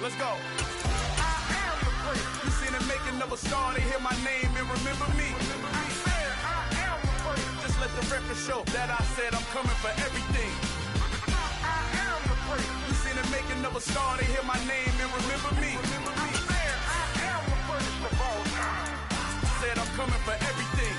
Let's go. I am the great. You seen it making of a star. They hear my name and remember me. I said I am the great. Just let the record show that I said I'm coming for everything. I am the great. You seen it making of a star. They hear my name and remember me. I said I am the greatest of all time. Said I'm coming for everything.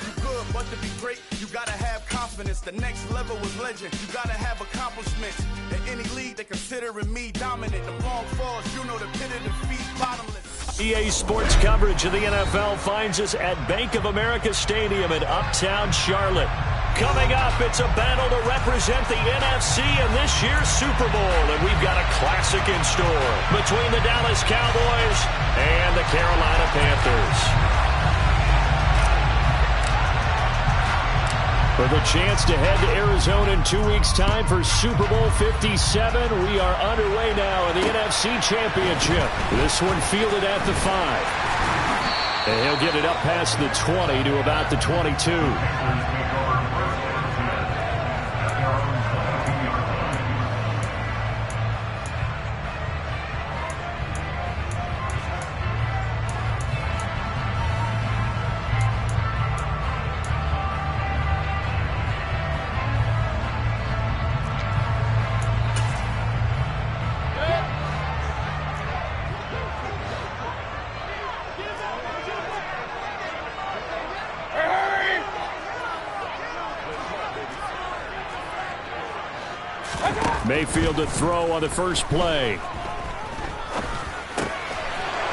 You good, but to be great, you gotta have confidence. The next level was legend. You gotta have accomplishments. In any league, they considering me dominant. The wrong falls, you know the pit of defeat, bottomless. EA Sports coverage of the NFL finds us at Bank of America Stadium in Uptown Charlotte. Coming up, it's a battle to represent the NFC in this year's Super Bowl, and we've got a classic in store between the Dallas Cowboys and the Carolina Panthers. For the chance to head to Arizona in 2 weeks' time for Super Bowl 57, we are underway now in the NFC Championship. This one fielded at the 5. And he'll get it up past the 20 to about the 22. Mayfield to throw on the first play.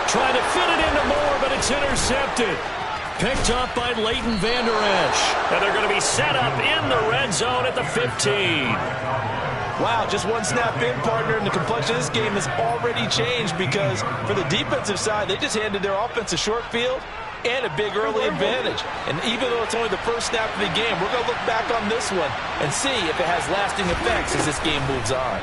Trying to fit it into Moore, but it's intercepted. Picked up by Leighton Vander Esch. And they're going to be set up in the red zone at the 15. Wow, just one snap in, partner, and the complexion of this game has already changed because for the defensive side, they just handed their offense a short field and a big early advantage. And even though it's only the first snap of the game, we're going to look back on this one and see if it has lasting effects as this game moves on.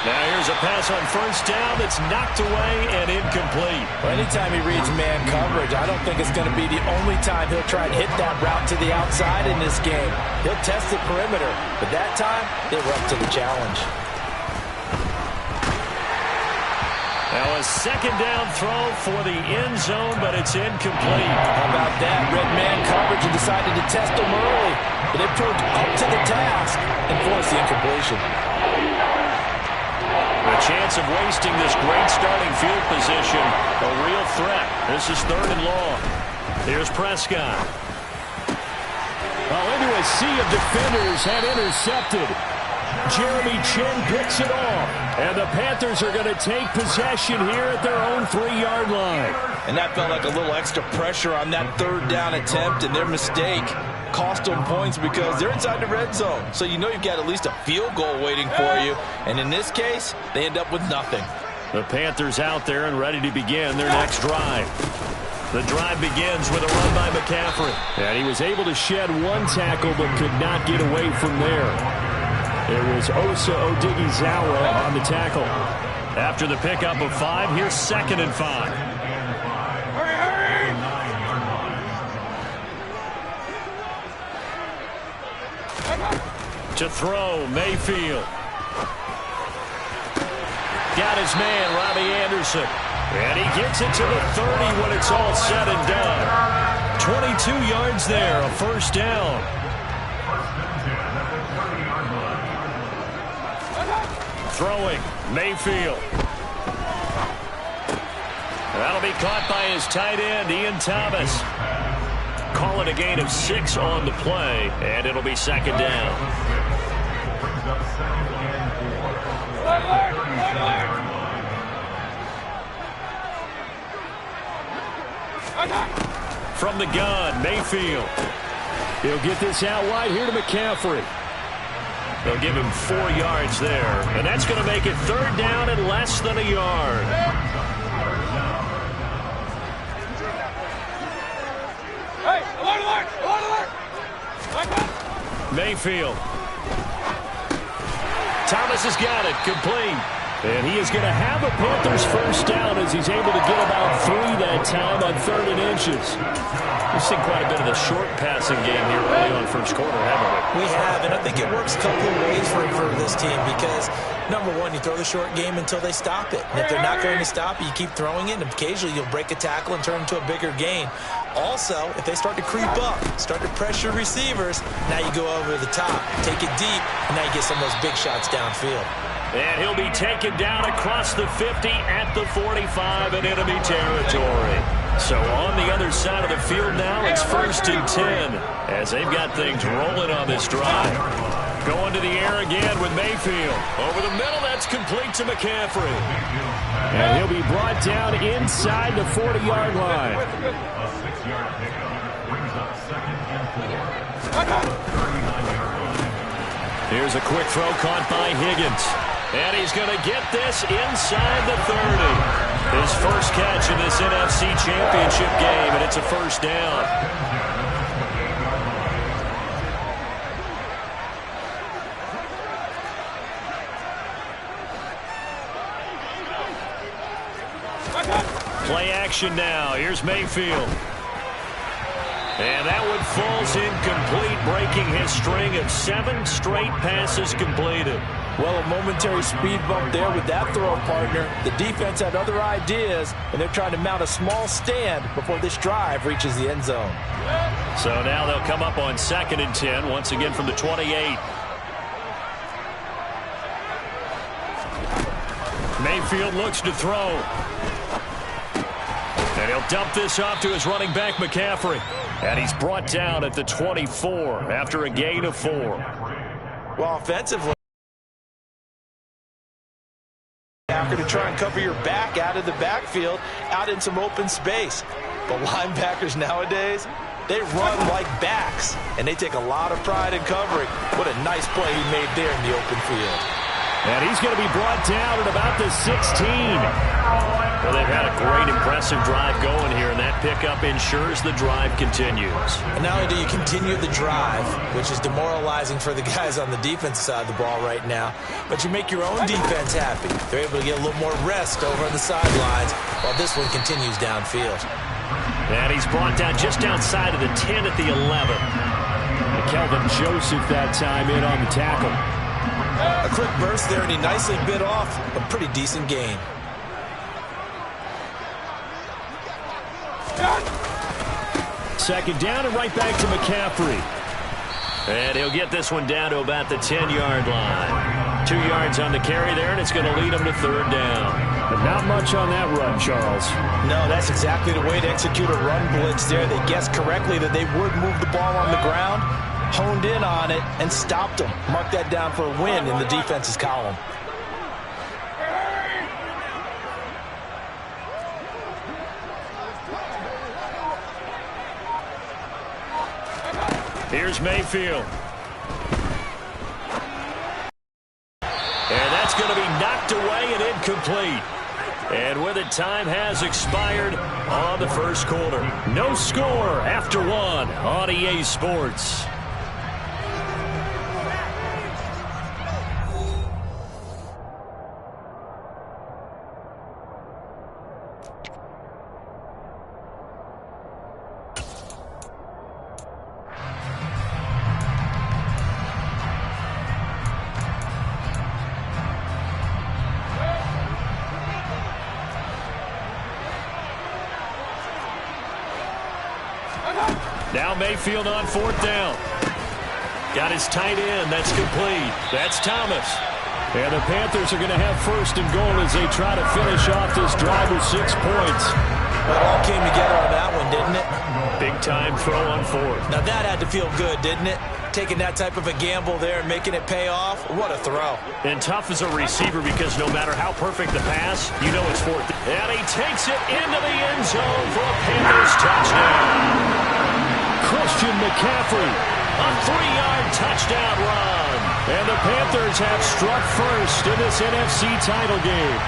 Now here's a pass on first down that's knocked away and incomplete. Well, anytime he reads man coverage, I don't think it's going to be the only time he'll try to hit that route to the outside in this game. He'll test the perimeter, but that time they were up to the challenge. Now a second down throw for the end zone, but it's incomplete. How about that? Red man coverage and decided to test him early, but they proved up to the task and forced the incompletion. The chance of wasting this great starting field position, a real threat. This is 3rd and long. Here's Prescott. Well, into a sea of defenders and intercepted. Jeremy Chin picks it off. And the Panthers are going to take possession here at their own 3-yard line. And that felt like a little extra pressure on that 3rd down attempt, and their mistake cost them points because they're inside the red zone. So you know you've got at least a field goal waiting for you. And in this case, they end up with nothing. The Panthers out there and ready to begin their next drive. The drive begins with a run by McCaffrey. And he was able to shed one tackle but could not get away from there. It was Osa Odighizuwa on the tackle. After the pickup of 5, here's 2nd and 5. To throw, Mayfield. Got his man, Robbie Anderson. And he gets it to the 30 when it's all said and done. 22 yards there, a first down. Throwing, Mayfield. That'll be caught by his tight end, Ian Thomas. Call it a gain of 6 on the play, and it'll be 2nd down. From the gun, Mayfield. He'll get this out wide here to McCaffrey. They'll give him 4 yards there, and that's going to make it 3rd down and less than a yard. Mayfield. Thomas has got it, complete. And he is going to have a Panthers first down as he's able to get about 3 that time on 3rd and inches. We've seen quite a bit of the short passing game here early on first quarter, haven't we? We have, and I think it works a couple of ways for this team because, number one, you throw the short game until they stop it. And if they're not going to stop it, you keep throwing it, and occasionally you'll break a tackle and turn into a bigger gain. Also, if they start to creep up, start to pressure receivers, now you go over the top, take it deep, and now you get some of those big shots downfield. And he'll be taken down across the 50 at the 45 in enemy territory. So on the other side of the field now, it's 1st and 10 as they've got things rolling on this drive. Going to the air again with Mayfield. Over the middle, that's complete to McCaffrey. And he'll be brought down inside the 40-yard line. A 6-yard pickup brings up 2nd and 4. 39-yard line. Here's a quick throw caught by Higgins. And he's going to get this inside the 30. His first catch in this NFC Championship game, and it's a first down. Play action now. Here's Mayfield. And that one falls incomplete, breaking his string of 7 straight passes completed. Well, a momentary speed bump there with that throw, partner. The defense had other ideas, and they're trying to mount a small stand before this drive reaches the end zone. So now they'll come up on 2nd and 10, once again from the 28. Mayfield looks to throw. And he'll dump this off to his running back, McCaffrey. And he's brought down at the 24 after a gain of 4. Well, offensively, to try and cover your back out of the backfield, out in some open space. But linebackers nowadays, they run like backs, and they take a lot of pride in covering. What a nice play he made there in the open field. And he's going to be brought down at about the 16. Well, they've had a great, impressive drive going here, and that pickup ensures the drive continues. And not only do you continue the drive, which is demoralizing for the guys on the defensive side of the ball right now, but you make your own defense happy. They're able to get a little more rest over on the sidelines while this one continues downfield. And he's brought down just outside of the 10 at the 11. And Kelvin Joseph that time in on the tackle. A quick burst there, and he nicely bit off a pretty decent gain. Second down and right back to McCaffrey. And he'll get this one down to about the 10-yard line. 2 yards on the carry there, and it's going to lead him to 3rd down. But not much on that run, Charles. No, that's exactly the way to execute a run blitz there. They guessed correctly that they would move the ball on the ground, honed in on it, and stopped them. Mark that down for a win in the defense's column. Here's Mayfield. And that's going to be knocked away and incomplete. And with it, time has expired on the first quarter. No score after 1 on EA Sports. Now Mayfield on 4th down. Got his tight end. That's complete. That's Thomas. And the Panthers are going to have 1st and goal as they try to finish off this drive with 6 points. Well, it all came together on that one, didn't it? Big time throw on 4th. Now that had to feel good, didn't it? Taking that type of a gamble there and making it pay off. What a throw. And tough as a receiver because no matter how perfect the pass, you know it's 4th. And he takes it into the end zone for a Panthers touchdown. Christian McCaffrey, a 3-yard touchdown run. And the Panthers have struck first in this NFC title game.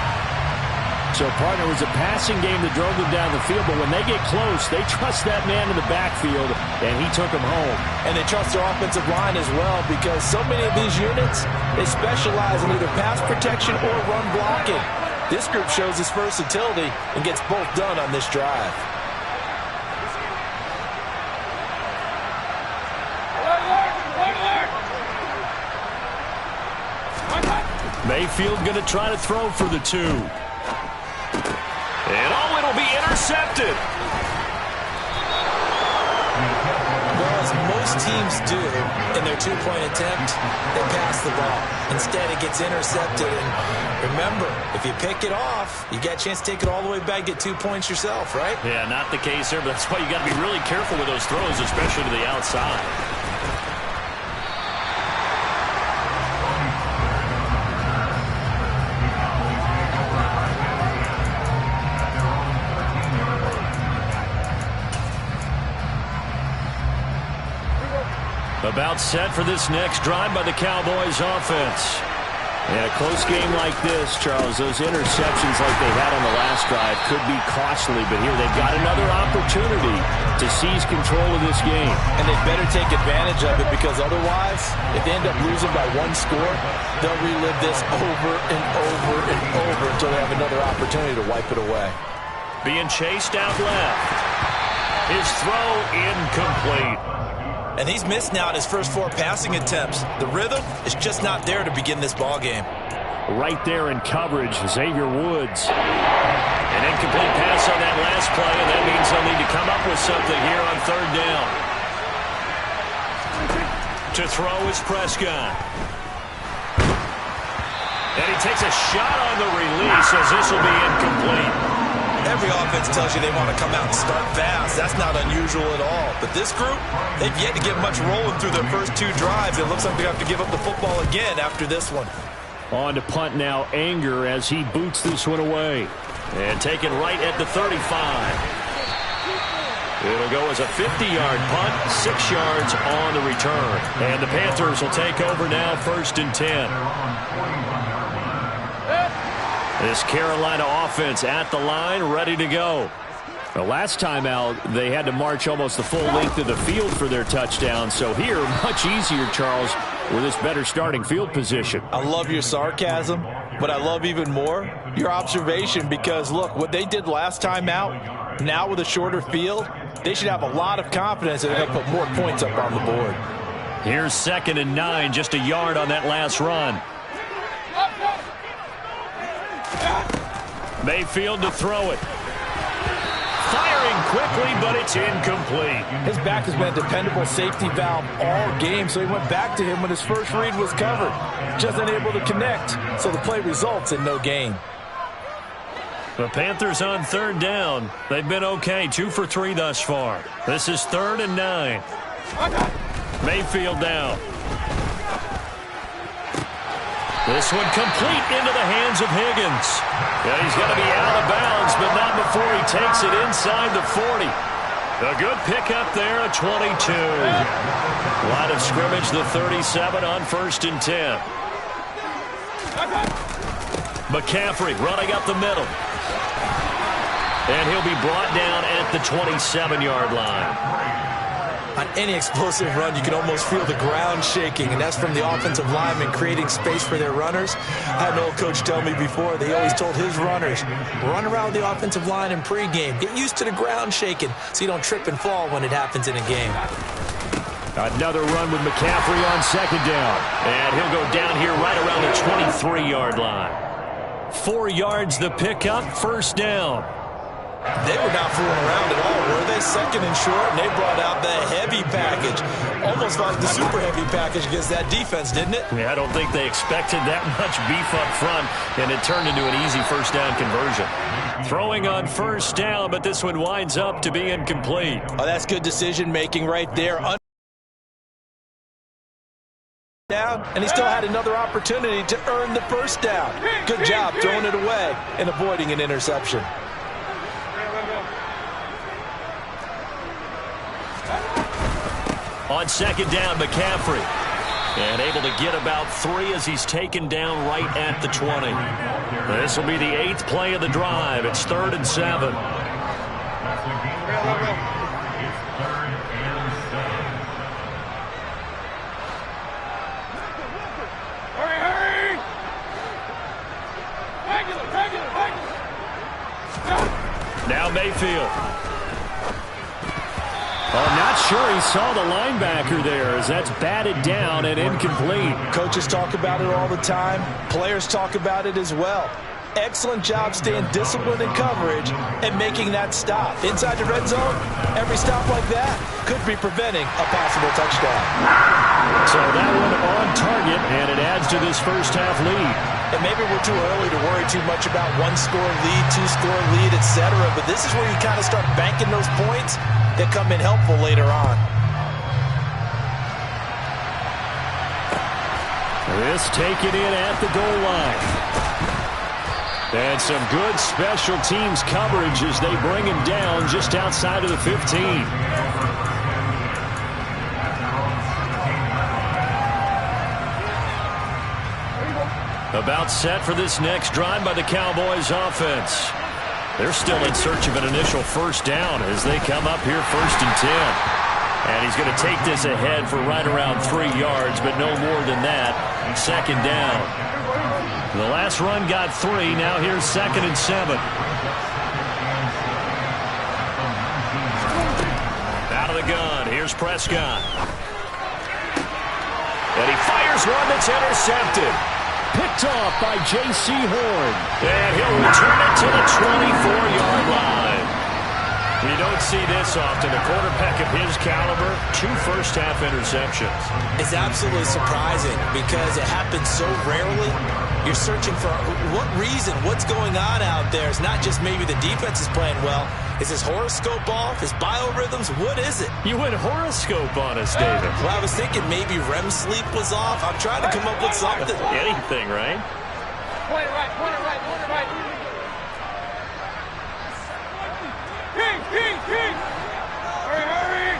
So, partner, it was a passing game that drove them down the field, but when they get close, they trust that man in the backfield, and he took them home. And they trust their offensive line as well, because so many of these units, they specialize in either pass protection or run blocking. This group shows its versatility and gets both done on this drive. Mayfield going to try to throw for the 2. And it'll be intercepted. Well, as most teams do in their two-point attempt, they pass the ball. Instead, it gets intercepted. And remember, if you pick it off, you got a chance to take it all the way back, get 2 points yourself, right? Yeah, not the case here, but that's why you got to be really careful with those throws, especially to the outside. About set for this next drive by the Cowboys offense. And a close game like this, Charles, those interceptions like they had on the last drive could be costly, but here they've got another opportunity to seize control of this game. And they better take advantage of it, because otherwise, if they end up losing by 1 score, they'll relive this over and over and over until they have another opportunity to wipe it away. Being chased out left. His throw incomplete. And he's missed now in his first 4 passing attempts. The rhythm is just not there to begin this ball game. Right there in coverage, Xavier Woods. An incomplete pass on that last play, and that means they'll need to come up with something here on 3rd down. To throw is Prescott. And he takes a shot on the release as this will be incomplete. Every offense tells you they want to come out and start fast. That's not unusual at all. But this group, they've yet to get much rolling through their first 2 drives. It looks like they have to give up the football again after this one. On to punt now, Anger, as he boots this one away. And taken right at the 35. It'll go as a 50-yard punt, 6 yards on the return. And the Panthers will take over now, 1st and 10. This Carolina offense at the line, ready to go. The last time out, they had to march almost the full length of the field for their touchdown. So here, much easier, Charles, with this better starting field position. I love your sarcasm, but I love even more your observation, because, look, what they did last time out, now with a shorter field, they should have a lot of confidence that they're going to put more points up on the board. Here's 2nd and 9, just a yard on that last run. Mayfield to throw it. Firing quickly, but it's incomplete. His back has been a dependable safety valve all game, so he went back to him when his first read was covered. Just unable to connect, so the play results in no gain. The Panthers on 3rd down. They've been okay, 2 for 3 thus far. This is 3rd and 9. Mayfield down. This one complete into the hands of Higgins. Yeah, he's going to be out of bounds, but not before he takes it inside the 40. A good pickup there, a 22. Line of scrimmage, the 37 on 1st and 10. McCaffrey running up the middle. And he'll be brought down at the 27-yard line. On any explosive run, you can almost feel the ground shaking, and that's from the offensive linemen creating space for their runners. I had an old coach tell me before, they always told his runners, run around the offensive line in pregame. Get used to the ground shaking so you don't trip and fall when it happens in a game. Another run with McCaffrey on 2nd down. And he'll go down here right around the 23-yard line. 4 yards the pickup, 1st down. They were not fooling around at all, were they? 2nd and short, and they brought out the heavy package. Almost like the super heavy package against that defense, didn't it? Yeah, I don't think they expected that much beef up front, and it turned into an easy 1st down conversion. Throwing on 1st down, but this one winds up to be incomplete. Oh, that's good decision-making right there. Down, and he still had another opportunity to earn the 1st down. Good job throwing it away and avoiding an interception. On 2nd down, McCaffrey. And able to get about 3 as he's taken down right at the 20. This will be the 8th play of the drive. It's 3rd and 7. Now Mayfield. I'm not sure he saw the linebacker there as that's batted down and incomplete. Coaches talk about it all the time. Players talk about it as well. Excellent job staying disciplined in coverage and making that stop. Inside the red zone, every stop like that could be preventing a possible touchdown. So that one on target, and it adds to this first half lead. And maybe we're too early to worry too much about one-score lead, two-score lead, etc. But this is where you kind of start banking those points that come in helpful later on. This taken in at the goal line. And some good special teams coverage as they bring him down just outside of the 15. About set for this next drive by the Cowboys offense. They're still in search of an initial first down as they come up here 1st and 10. And he's going to take this ahead for right around 3 yards, but no more than that. 2nd down. The last run got 3. Now here's 2nd and 7. Out of the gun. Here's Prescott. And he fires one that's intercepted. Picked off by J.C. Horn. And he'll return it to the 24-yard line. You don't see this often. A quarterback of his caliber, 2 first-half interceptions. It's absolutely surprising because it happens so rarely. You're searching for what reason, what's going on out there. It's not just maybe the defense is playing well. Is his horoscope off? His biorhythms? What is it? You went horoscope on us, David. Well, I was thinking maybe REM sleep was off. I'm trying to come up with something. Anything, right? Point it right, point it right, point it right. King! Hurry!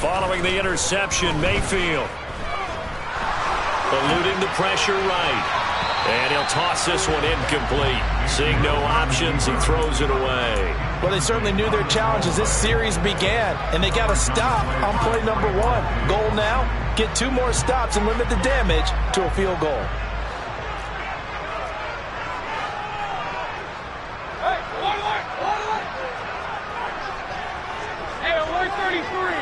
Following the interception, Mayfield. Eluding the pressure right. And he'll toss this one incomplete. Seeing no options, he throws it away. Well, they certainly knew their challenge as this series began, and they got to stop on play number 1. Goal now, get 2 more stops and limit the damage to a field goal. Hey, alert 33.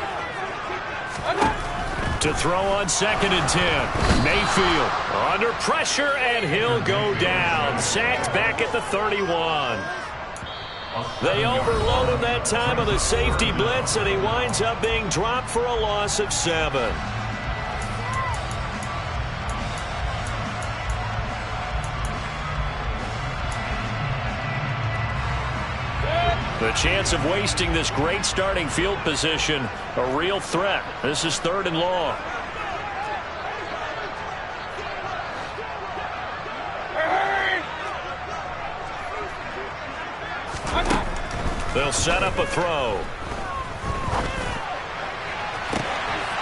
To throw on 2nd and 10. Mayfield under pressure, and he'll go down. Sacked back at the 31. They overload him that time with a safety blitz, and he winds up being dropped for a loss of 7. The chance of wasting this great starting field position, a real threat. This is 3rd and long. They'll set up a throw.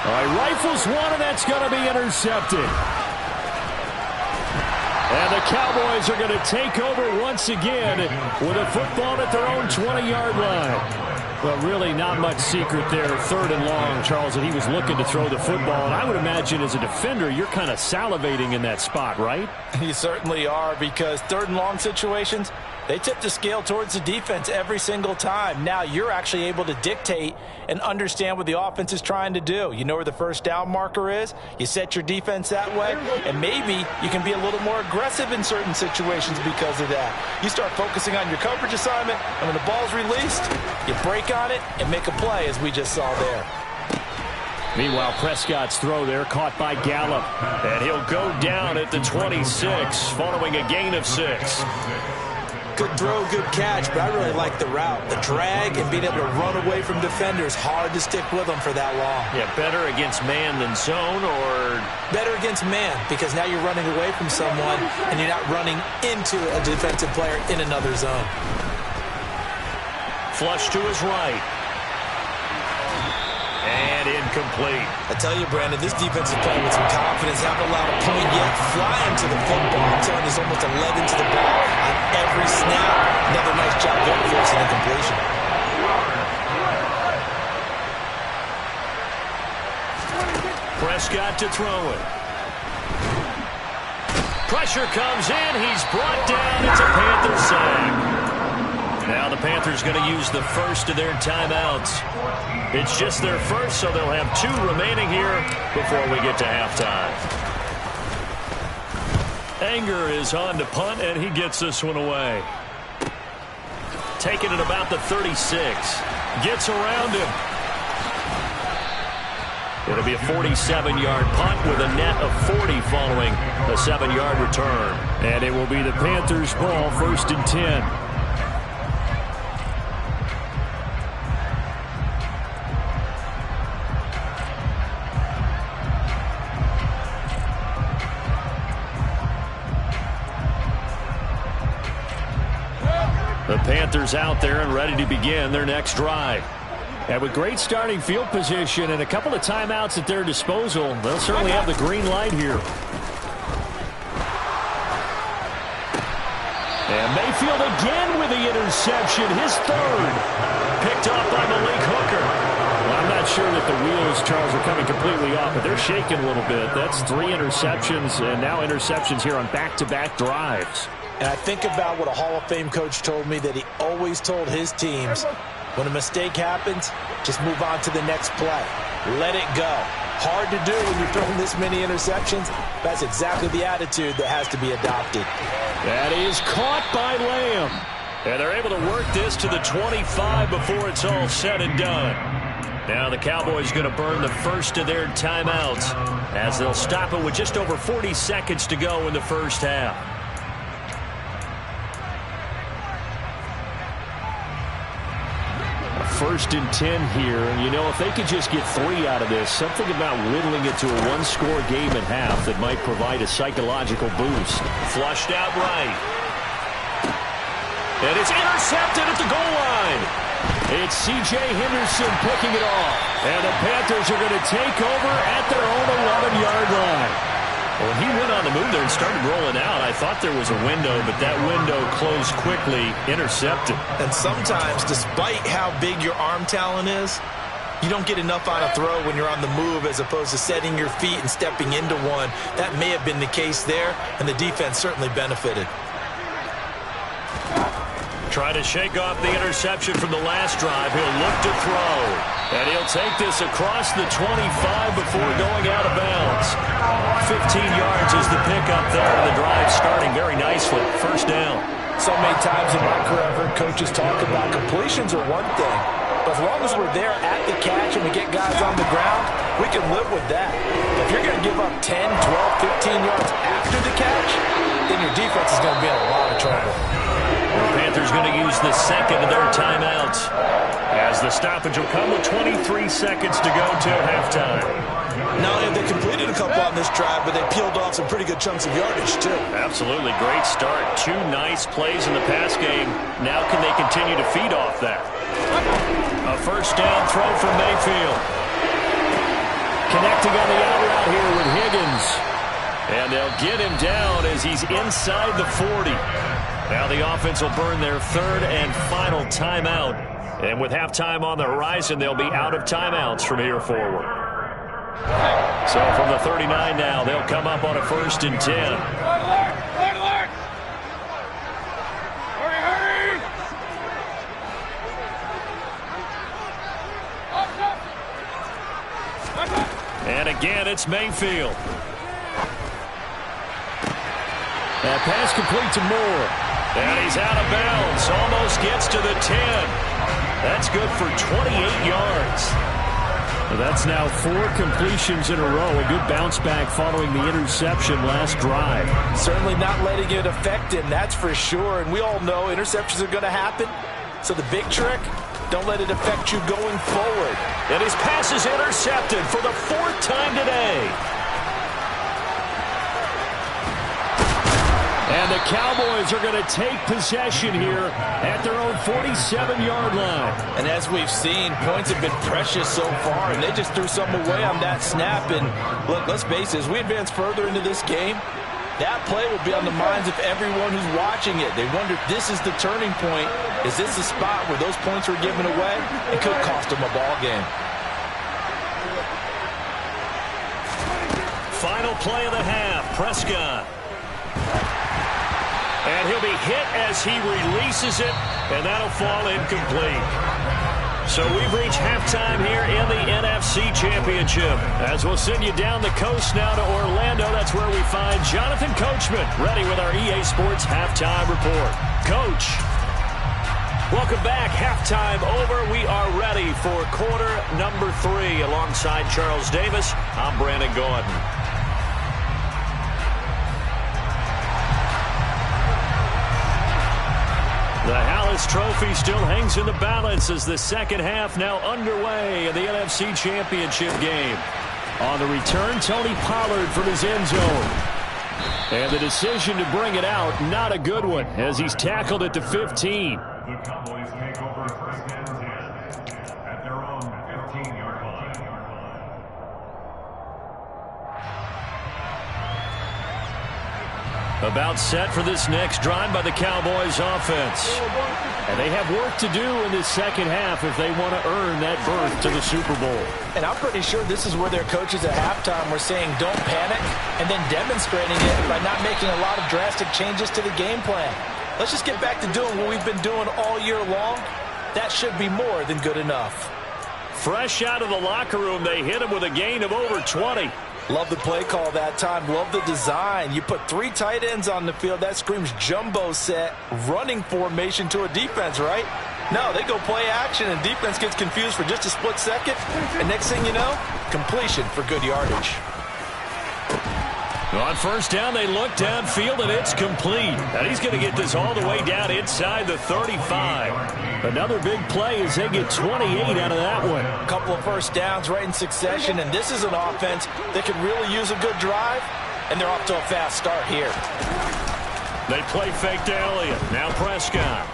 All right, rifles one, and that's going to be intercepted. And the Cowboys are going to take over once again with a football at their own 20-yard line. Well, really not much secret there, 3rd and long, Charles, that he was looking to throw the football. And I would imagine as a defender, you're kind of salivating in that spot, right? You certainly are, because 3rd and long situations, they tip the scale towards the defense every single time. Now you're actually able to dictate and understand what the offense is trying to do. You know where the first down marker is. You set your defense that way, and maybe you can be a little more aggressive in certain situations because of that. You start focusing on your coverage assignment, and when the ball's released, you break on it and make a play, as we just saw there. Meanwhile, Prescott's throw there caught by Gallup, and he'll go down at the 26 following a gain of 6. Good throw, good catch, but I really like the route. The drag and being able to run away from defenders, hard to stick with them for that long. Yeah, better against man than zone, or? Better against man, because now you're running away from someone and you're not running into a defensive player in another zone. Flush to his right. And incomplete. I tell you, Brandon, this defense is playing with some confidence. Haven't allowed a point yet. Flying to the football. I'm telling you, there's almost 11 to the ball on every snap. Another nice job there to force an incompletion. Prescott to throw it. Pressure comes in. He's brought down. It's a Panther sack. Now the Panthers going to use the first of their timeouts. It's just their first, so they'll have 2 remaining here before we get to halftime. Anger is on to punt, and he gets this one away. Taking it about the 36. Gets around him. It'll be a 47-yard punt with a net of 40 following a 7-yard return. And it will be the Panthers' ball, 1st and 10. The Panthers out there and ready to begin their next drive. And with great starting field position and a couple of timeouts at their disposal, they'll certainly have the green light here. And Mayfield again with the interception, his 3rd. Picked off by Malik Hooker. Well, I'm not sure that the wheels, Charles, are coming completely off, but they're shaking a little bit. That's 3 interceptions, and now interceptions here on back-to-back drives. And I think about what a Hall of Fame coach told me, that he always told his teams, when a mistake happens, just move on to the next play. Let it go. Hard to do when you're throwing this many interceptions. That's exactly the attitude that has to be adopted. That is caught by Lamb. And they're able to work this to the 25 before it's all said and done. Now the Cowboys going to burn the first of their timeouts as they'll stop it with just over 40 seconds to go in the first half. 1st and 10 here. You know, if they could just get 3 out of this, something about whittling it to a 1-score game at half that might provide a psychological boost. Flushed out right. And it's intercepted at the goal line. It's C.J. Henderson picking it off. And the Panthers are going to take over at their own 11-yard line. When he went on the move there and started rolling out, I thought there was a window, but that window closed quickly, intercepted. And sometimes, despite how big your arm talent is, you don't get enough on a throw when you're on the move as opposed to setting your feet and stepping into one. That may have been the case there, and the defense certainly benefited. Trying to shake off the interception from the last drive. He'll look to throw. And he'll take this across the 25 before going out of bounds. 15 yards is the pickup there. The drive starting very nicely. First down. So many times in my career, I've heard coaches talk about completions are one thing. But as long as we're there at the catch and we get guys on the ground, we can live with that. If you're going to give up 10, 12, 15 yards after the catch, then your defense is going to be in a lot of trouble. The Panthers going to use the second of their timeouts as the stoppage will come with 23 seconds to go till halftime. Not only have they completed a couple on this drive, but they peeled off some pretty good chunks of yardage, too. Absolutely. Great start. 2 nice plays in the pass game. Now can they continue to feed off that? A first down throw from Mayfield. Connecting on the out route here with Higgins. And they'll get him down as he's inside the 40. Now the offense will burn their 3rd and final timeout. And with halftime on the horizon, they'll be out of timeouts from here forward. So from the 39 now, they'll come up on a 1st and 10. And again, it's Mayfield. That pass complete to Moore. And he's out of bounds. Almost gets to the 10. That's good for 28 yards. That's now 4 completions in a row. A good bounce back following the interception last drive. Certainly not letting it affect him, that's for sure. And we all know interceptions are going to happen. So the big trick, don't let it affect you going forward. And his pass is intercepted for the 4th time today. And the Cowboys are going to take possession here at their own 47-yard line. And as we've seen, points have been precious so far, and they just threw something away on that snap. And look, let's face it, as we advance further into this game, that play will be on the minds of everyone who's watching it. They wonder if this is the turning point. Is this the spot where those points were given away? It could cost them a ball game. Final play of the half, Prescott. And he'll be hit as he releases it, and that'll fall incomplete. So we've reached halftime here in the NFC Championship. As we'll send you down the coast now to Orlando, that's where we find Jonathan Coachman, ready with our EA Sports Halftime Report. Coach, welcome back. Halftime over. We are ready for quarter number 3. Alongside Charles Davis, I'm Brandon Gordon. The Hallis Trophy still hangs in the balance as the second half now underway in the NFC Championship game. On the return, Tony Pollard from his end zone. And the decision to bring it out, not a good one, as he's tackled at the 15. The Cowboys take over first and 10 at their own 15-yard line. About set for this next drive by the Cowboys offense. And they have work to do in this second half if they want to earn that berth to the Super Bowl. And I'm pretty sure this is where their coaches at halftime were saying don't panic, and then demonstrating it by not making a lot of drastic changes to the game plan. Let's just get back to doing what we've been doing all year long. That should be more than good enough. Fresh out of the locker room, they hit him with a gain of over 20. Love the play call that time. Love the design. You put 3 tight ends on the field. That screams jumbo set, running formation to a defense, right? No, they go play action, and defense gets confused for just a split second. And next thing you know, completion for good yardage. On first down, they look downfield, and it's complete. And he's going to get this all the way down inside the 35. Another big play as they get 28 out of that one. A couple of first downs right in succession, and this is an offense that could really use a good drive, and they're off to a fast start here. They play fake to Elliott. Now Prescott.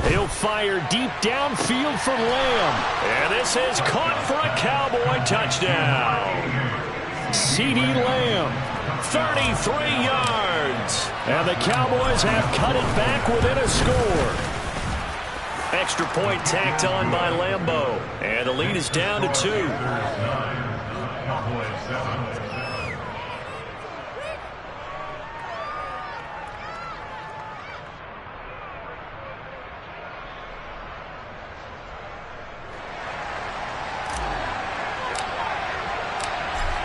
He'll fire deep downfield for Lamb. And this is caught for a Cowboy touchdown. CeeDee Lamb. 33 yards. And the Cowboys have cut it back within a score. Extra point tacked on by Lambeau. And the lead is down to 2.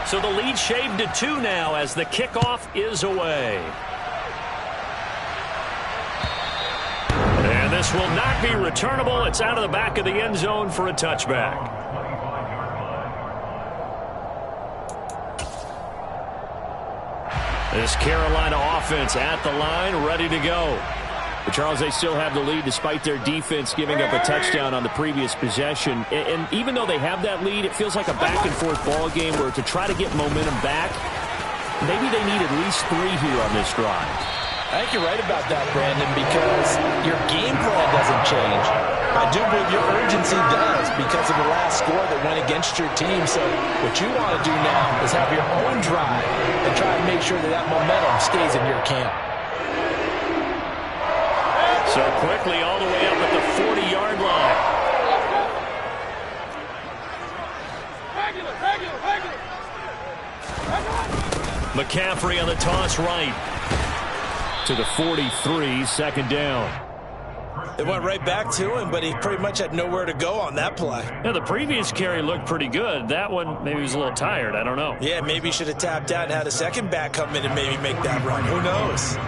So the lead shaved to 2 now as the kickoff is away. And this will not be returnable. It's out of the back of the end zone for a touchback. This Carolina offense at the line, ready to go. But Charles, they still have the lead despite their defense giving up a touchdown on the previous possession. And even though they have that lead, it feels like a back-and-forth ball game where to try to get momentum back, maybe they need at least 3 here on this drive. I think you're right about that, Brandon, because your game plan doesn't change. I do believe your urgency does because of the last score that went against your team. So what you want to do now is have your own drive and try to make sure that that momentum stays in your camp. So quickly all the way up at the 40-yard line. McCaffrey on the toss right. To the 43, second down. It went right back to him, but he pretty much had nowhere to go on that play. Yeah, the previous carry looked pretty good. That one, maybe he was a little tired. I don't know. Yeah, maybe he should have tapped out and had a second back come in and maybe make that run. Who knows?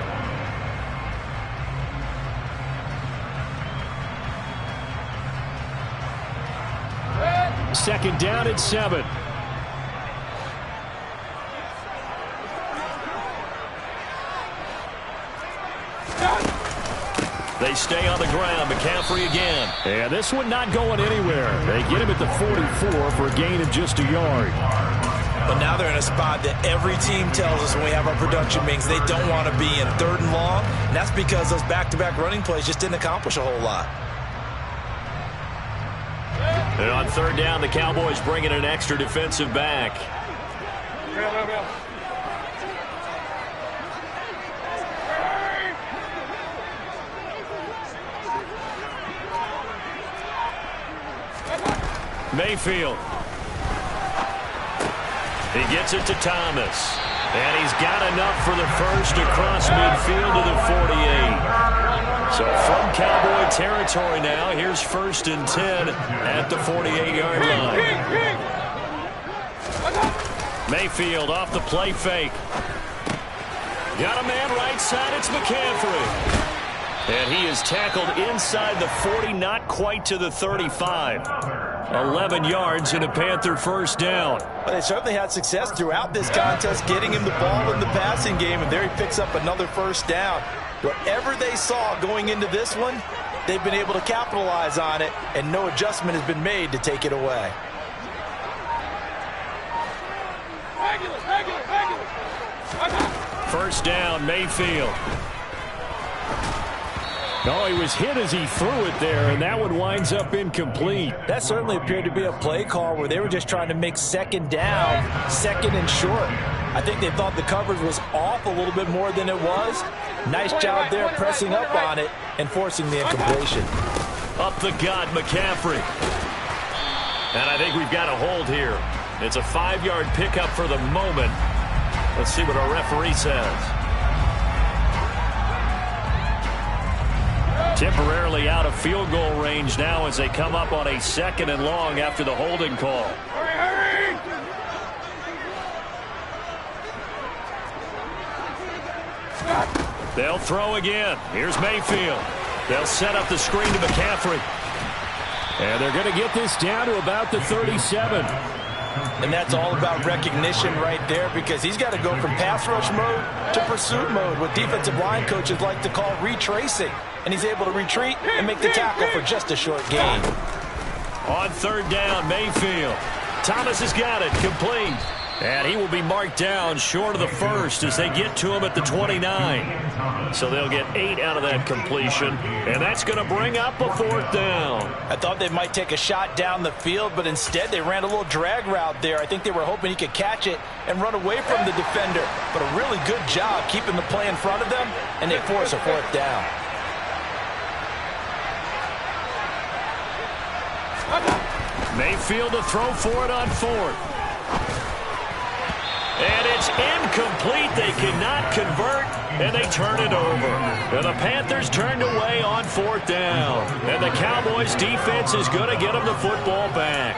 Second down at 7. They stay on the ground. McCaffrey again. And this one not going anywhere. They get him at the 44 for a gain of just a yard. But now they're in a spot that every team tells us when we have our production meetings they don't want to be in, 3rd and long. And that's because those back-to-back running plays just didn't accomplish a whole lot. And on 3rd down, the Cowboys bring in an extra defensive back. Mayfield. He gets it to Thomas. And he's got enough for the first across midfield to the 48. So from Cowboy territory now, here's 1st and 10 at the 48-yard line. Mayfield off the play fake. Got a man right side. It's McCaffrey. And he is tackled inside the 40, not quite to the 35. 11 yards and a Panther first down. But they certainly had success throughout this contest getting him the ball in the passing game, and there he picks up another first down. Whatever they saw going into this one, they've been able to capitalize on it, and no adjustment has been made to take it away. First down, Mayfield. No, he was hit as he threw it there, and that one winds up incomplete. That certainly appeared to be a play call where they were just trying to make 2nd down, 2nd and short. I think they thought the coverage was off a little bit more than it was. Nice job there pressing up on it and forcing the incompletion. Up the gut, McCaffrey. And I think we've got a hold here. It's a 5-yard pickup for the moment. Let's see what our referee says. Temporarily out of field goal range now as they come up on a 2nd and long after the holding call. Hurry, hurry! They'll throw again. Here's Mayfield. They'll set up the screen to McCaffrey. And they're going to get this down to about the 37. And that's all about recognition right there, because he's got to go from pass rush mode to pursuit mode, what defensive line coaches like to call retracing. And he's able to retreat and make the tackle for just a short gain. On 3rd down, Mayfield. Thomas has got it, complete. And he will be marked down short of the first as they get to him at the 29. So they'll get 8 out of that completion, and that's going to bring up a 4th down. I thought they might take a shot down the field, but instead they ran a little drag route there. I think they were hoping he could catch it and run away from the defender. But a really good job keeping the play in front of them, and they force a 4th down. Mayfield to throw for it on 4th. And it's incomplete. They cannot convert, and they turn it over. And the Panthers turned away on 4th down. And the Cowboys' defense is going to get them the football back.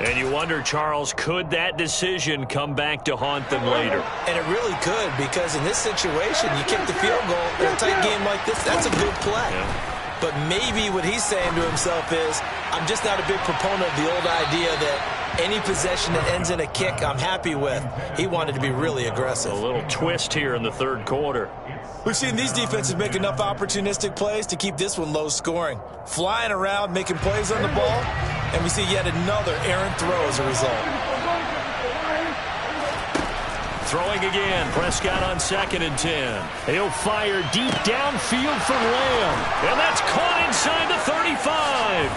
And you wonder, Charles, could that decision come back to haunt them later? And it really could, because in this situation, you kick the field goal in a tight game like this, that's a good play. Yeah. But maybe what he's saying to himself is, I'm just not a big proponent of the old idea that any possession that ends in a kick I'm happy with. He wanted to be really aggressive. A little twist here in the 3rd quarter. We've seen these defenses make enough opportunistic plays to keep this one low scoring. Flying around, making plays on the ball, and we see yet another errant throw as a result. Throwing again, Prescott on 2nd and 10. He'll fire deep downfield for Lamb. And that's caught inside the 35.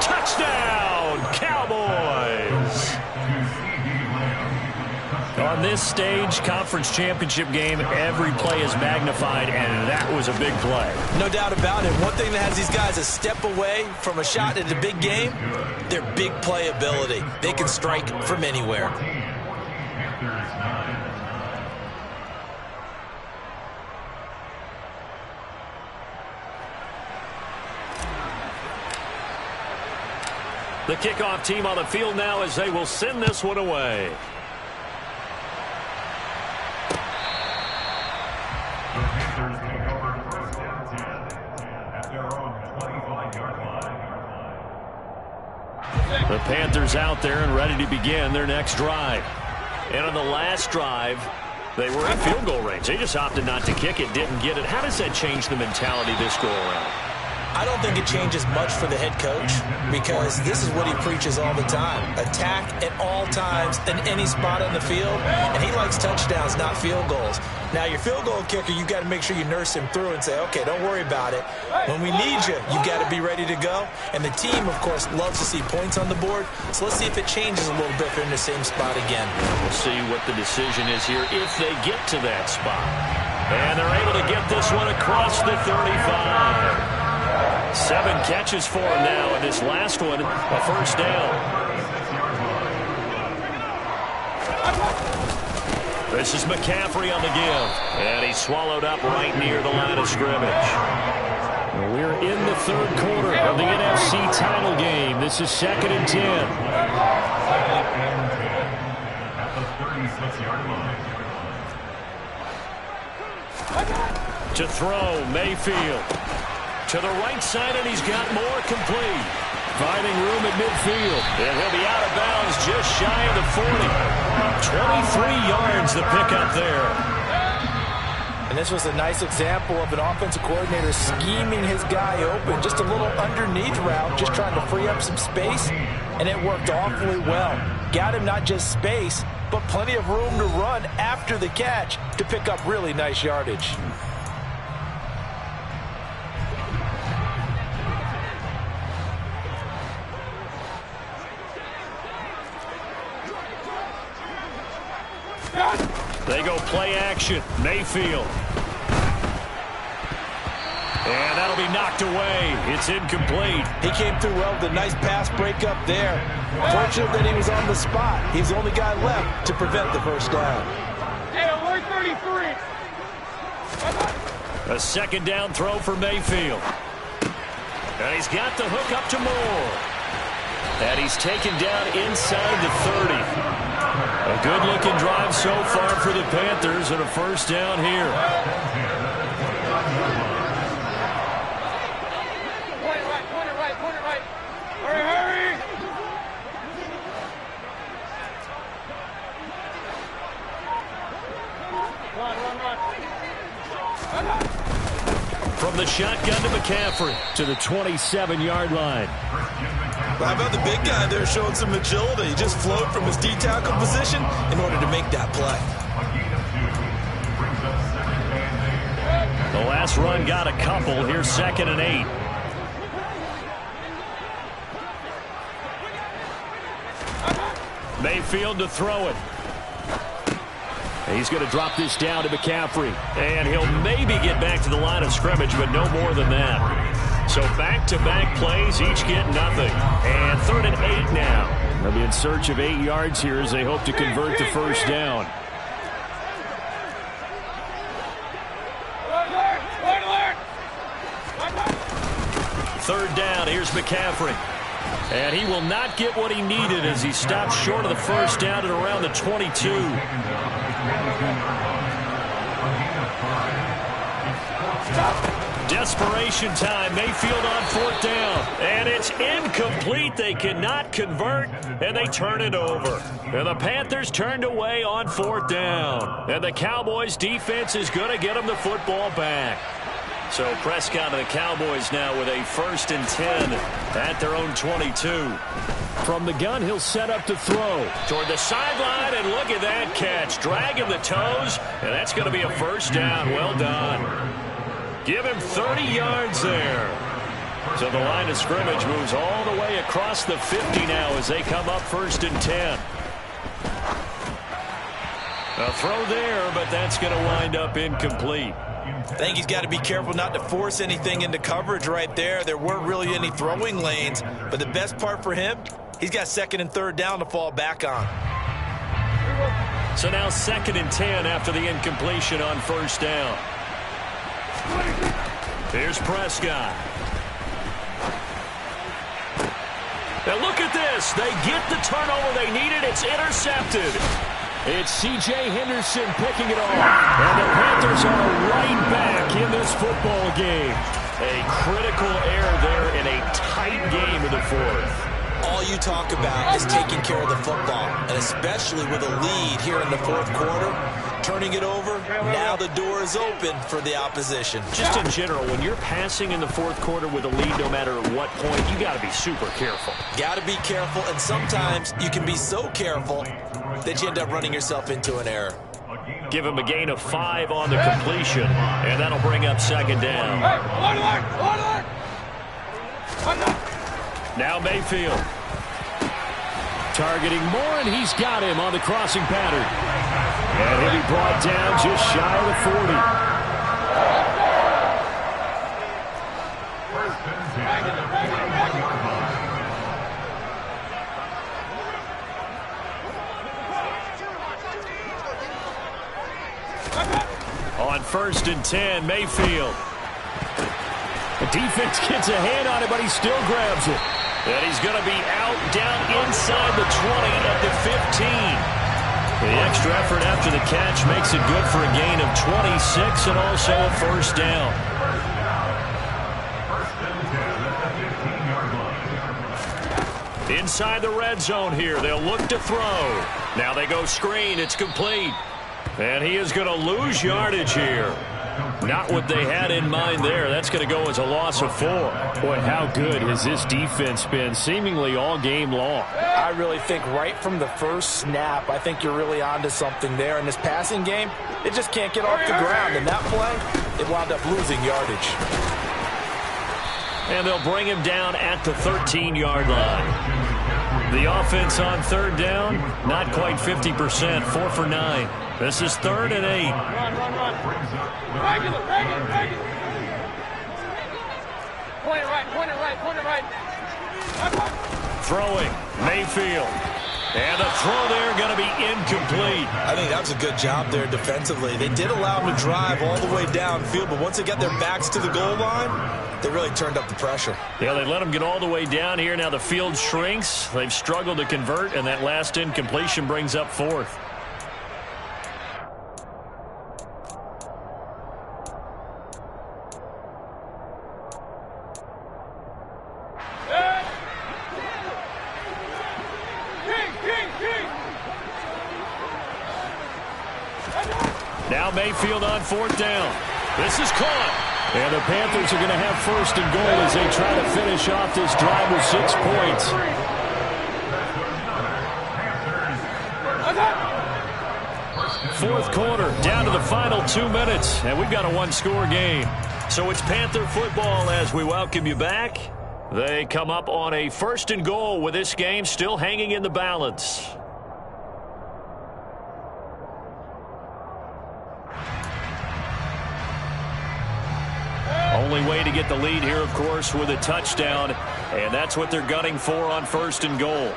Touchdown, Cowboys. On this stage, conference championship game, every play is magnified, and that was a big play. No doubt about it. One thing that has these guys a step away from a shot at the big game, their big play ability. They can strike from anywhere. The kickoff team on the field now as they will send this one away. The Panthers take over 1st and 10 at their own 25-yard line. The Panthers out there and ready to begin their next drive. And on the last drive, they were in field goal range. They just opted not to kick it, didn't get it. How does that change the mentality this go around? I don't think it changes much for the head coach because this is what he preaches all the time. Attack at all times in any spot on the field, and he likes touchdowns, not field goals. Now, your field goal kicker, you've got to make sure you nurse him through and say, okay, don't worry about it. When we need you, you've got to be ready to go. And the team, of course, loves to see points on the board. So let's see if it changes a little bit if they're in the same spot again. We'll see what the decision is here if they get to that spot. And they're able to get this one across the 35. 7 catches for him now, and this last one, a first down. This is McCaffrey on the give, and he's swallowed up right near the line of scrimmage. We're in the third quarter of the NFC title game. This is 2nd and 10. At the 36-yard line. To throw, Mayfield. To the right side, and he's got more complete. Finding room at midfield. And he'll be out of bounds just shy of the 40. 23 yards the pickup there. And this was a nice example of an offensive coordinator scheming his guy open. Just a little underneath route, just trying to free up some space. And it worked awfully well. Got him not just space, but plenty of room to run after the catch to pick up really nice yardage. They go play action. Mayfield. And that'll be knocked away. It's incomplete. He came through well with a nice pass breakup there. Fortunate that he was on the spot. He's the only guy left to prevent the first down. Hey, alert 33. A second down throw for Mayfield. And he's got the hook up to Moore. And he's taken down inside the 30. A good-looking drive so far for the Panthers and a first down here. Point it right. Hurry, hurry. Run. From the shotgun to McCaffrey to the 27-yard line. How about the big guy there showing some agility? He just flowed from his D-tackle position in order to make that play. The last run got a couple. Here's 2nd and 8. Mayfield to throw it. He's going to drop this down to McCaffrey. And he'll maybe get back to the line of scrimmage, but no more than that. So back-to-back plays, each get nothing. And 3rd and 8 now. They'll be in search of 8 yards here as they hope to convert the first down. Alert. 3rd down, here's McCaffrey. And he will not get what he needed as he stopped short of the first down at around the 22. Desperation time. Mayfield on 4th down. And it's incomplete. They cannot convert, and they turn it over. And the Panthers turned away on 4th down. And the Cowboys' defense is going to get them the football back. So Prescott and the Cowboys now with a 1st and 10 at their own 22. From the gun, he'll set up to throw. Toward the sideline, and look at that catch. Dragging the toes, and that's going to be a first down. Well done. Give him 30 yards there. So the line of scrimmage moves all the way across the 50 now as they come up 1st and 10. A throw there, but that's going to wind up incomplete. I think he's got to be careful not to force anything into coverage right there. There weren't really any throwing lanes, but the best part for him, he's got 2nd and 3rd down to fall back on. So now 2nd and 10 after the incompletion on first down. Here's Prescott. Now look at this. They get the turnover they needed. It's intercepted. It's C.J. Henderson picking it off. And the Panthers are right back in this football game. A critical error there in a tight game in the 4th. all you talk about is taking care of the football, and especially with a lead here in the fourth quarter, turning it over, now the door is open for the opposition. Just in general, when you're passing in the fourth quarter with a lead, no matter at what point, you got to be super careful. Got to be careful, and sometimes you can be so careful that you end up running yourself into an error. Give him a gain of 5 on the completion, and that'll bring up second down. Now Mayfield. Targeting Moore, and he's got him on the crossing pattern. And he'll be brought down just shy of the 40. On 1st and 10, Mayfield. The defense gets a hand on it, but he still grabs it. And he's going to be out, down inside the 20 at the 15. The extra effort after the catch makes it good for a gain of 26 and also a first down. Inside the red zone here, they'll look to throw. Now they go screen, it's complete. And he is going to lose yardage here. Not what they had in mind there. That's going to go as a loss of 4. Boy, how good has this defense been seemingly all game long? I really think right from the first snap, I think you're really onto something there. In this passing game, it just can't get off the ground. And that play, it wound up losing yardage. And they'll bring him down at the 13-yard line. The offense on 3rd down, not quite 50%, 4 for 9. This is 3rd and 8. Run. Regular. Point it right. Throwing, Mayfield. And the throw there going to be incomplete. I think that was a good job there defensively. They did allow them to drive all the way downfield, but once they got their backs to the goal line, they really turned up the pressure. Yeah, they let them get all the way down here. Now the field shrinks. They've struggled to convert, and that last incompletion brings up 4th. Now Mayfield on 4th down. This is caught. And the Panthers are going to have 1st and goal as they try to finish off this drive with 6 points. Fourth quarter, down to the final 2 minutes, and we've got a 1-score game. So it's Panther football as we welcome you back. They come up on a 1st and goal with this game still hanging in the balance. Only way to get the lead here, of course, with a touchdown, and that's what they're gunning for on 1st and goal.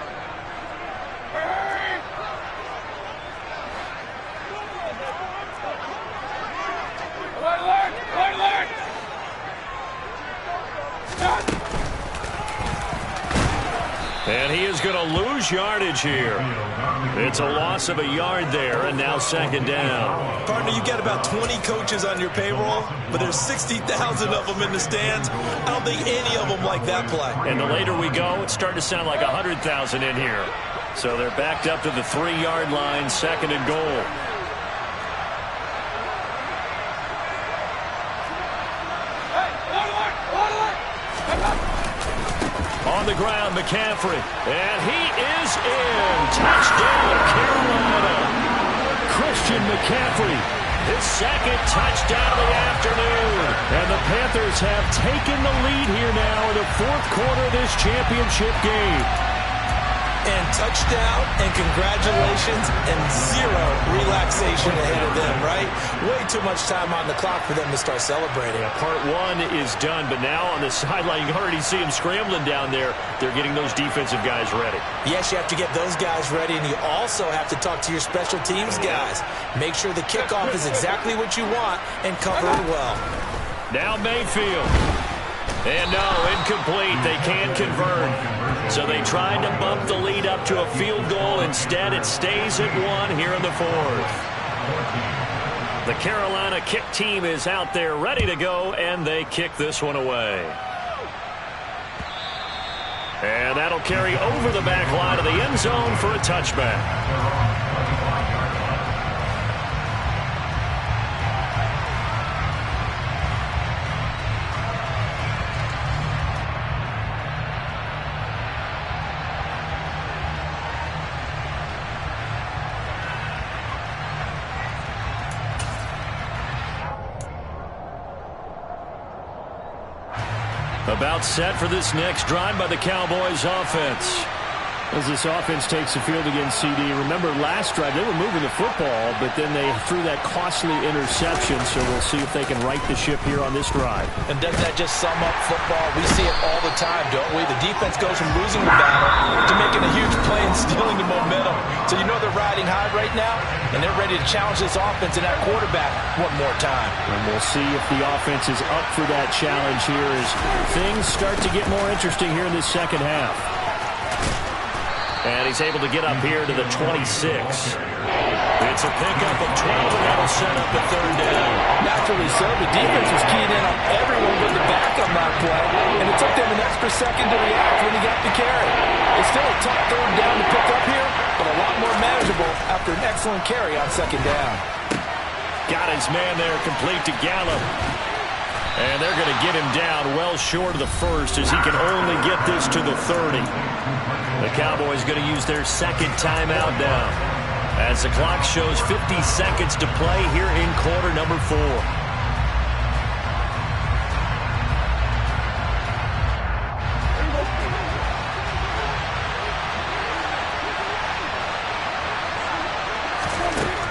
And he is going to lose yardage here. It's a loss of a yard there, and now 2nd down. Partner, you got about 20 coaches on your payroll, but there's 60,000 of them in the stands. I don't think any of them like that play. And the later we go, it's starting to sound like 100,000 in here. So they're backed up to the 3-yard line, 2nd and goal. On the ground, McCaffrey. And he is in. Touchdown, Carolina. Christian McCaffrey, his 2nd touchdown of the afternoon. And the Panthers have taken the lead here now in the 4th quarter of this championship game. And touchdown, and congratulations, and 0 relaxation ahead of them, right? Way too much time on the clock for them to start celebrating. Part 1 is done, but now on the sideline, you can already see them scrambling down there. They're getting those defensive guys ready. Yes, you have to get those guys ready, and you also have to talk to your special teams guys. Make sure the kickoff is exactly what you want and cover it well. Now Mayfield. And no, incomplete. They can't convert. So they tried to bump the lead up to a field goal. Instead, it stays at 1 here in the 4th. The Carolina kick team is out there ready to go, and they kick this one away. And that'll They'll carry over the back line of the end zone for a touchback. About set for this next drive by the Cowboys offense. As this offense takes the field against CD, remember last drive they were moving the football, but then they threw that costly interception, so we'll see if they can right the ship here on this drive. And doesn't that just sum up football? We see it all the time, don't we? The defense goes from losing the battle to making a huge play and stealing the momentum. So you know they're riding high right now, and they're ready to challenge this offense and that quarterback one more time. And we'll see if the offense is up for that challenge here as things start to get more interesting here in this second half. And he's able to get up here to the 26. It's a pickup of 12, and that'll set up the third down. Naturally so. The defense was keying in on everyone but the back on that play, and it took them an extra second to react when he got the carry. It's still a tough third down to pick up here, but a lot more manageable after an excellent carry on second down. Got his man there, complete to Gallup. And they're going to get him down well short of the first as he can only get this to the 30. The Cowboys going to use their second timeout now as the clock shows 50 seconds to play here in quarter number 4.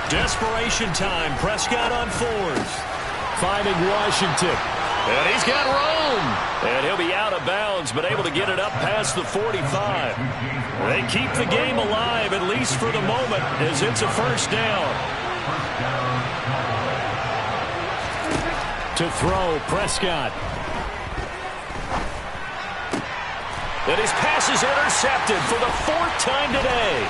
Desperation time. Prescott on 4s. Finding Washington. And he's got room. And he'll be out of bounds, but able to get it up past the 45. They keep the game alive, at least for the moment, as it's a first down. To throw, Prescott. And his pass is intercepted for the 4th time today.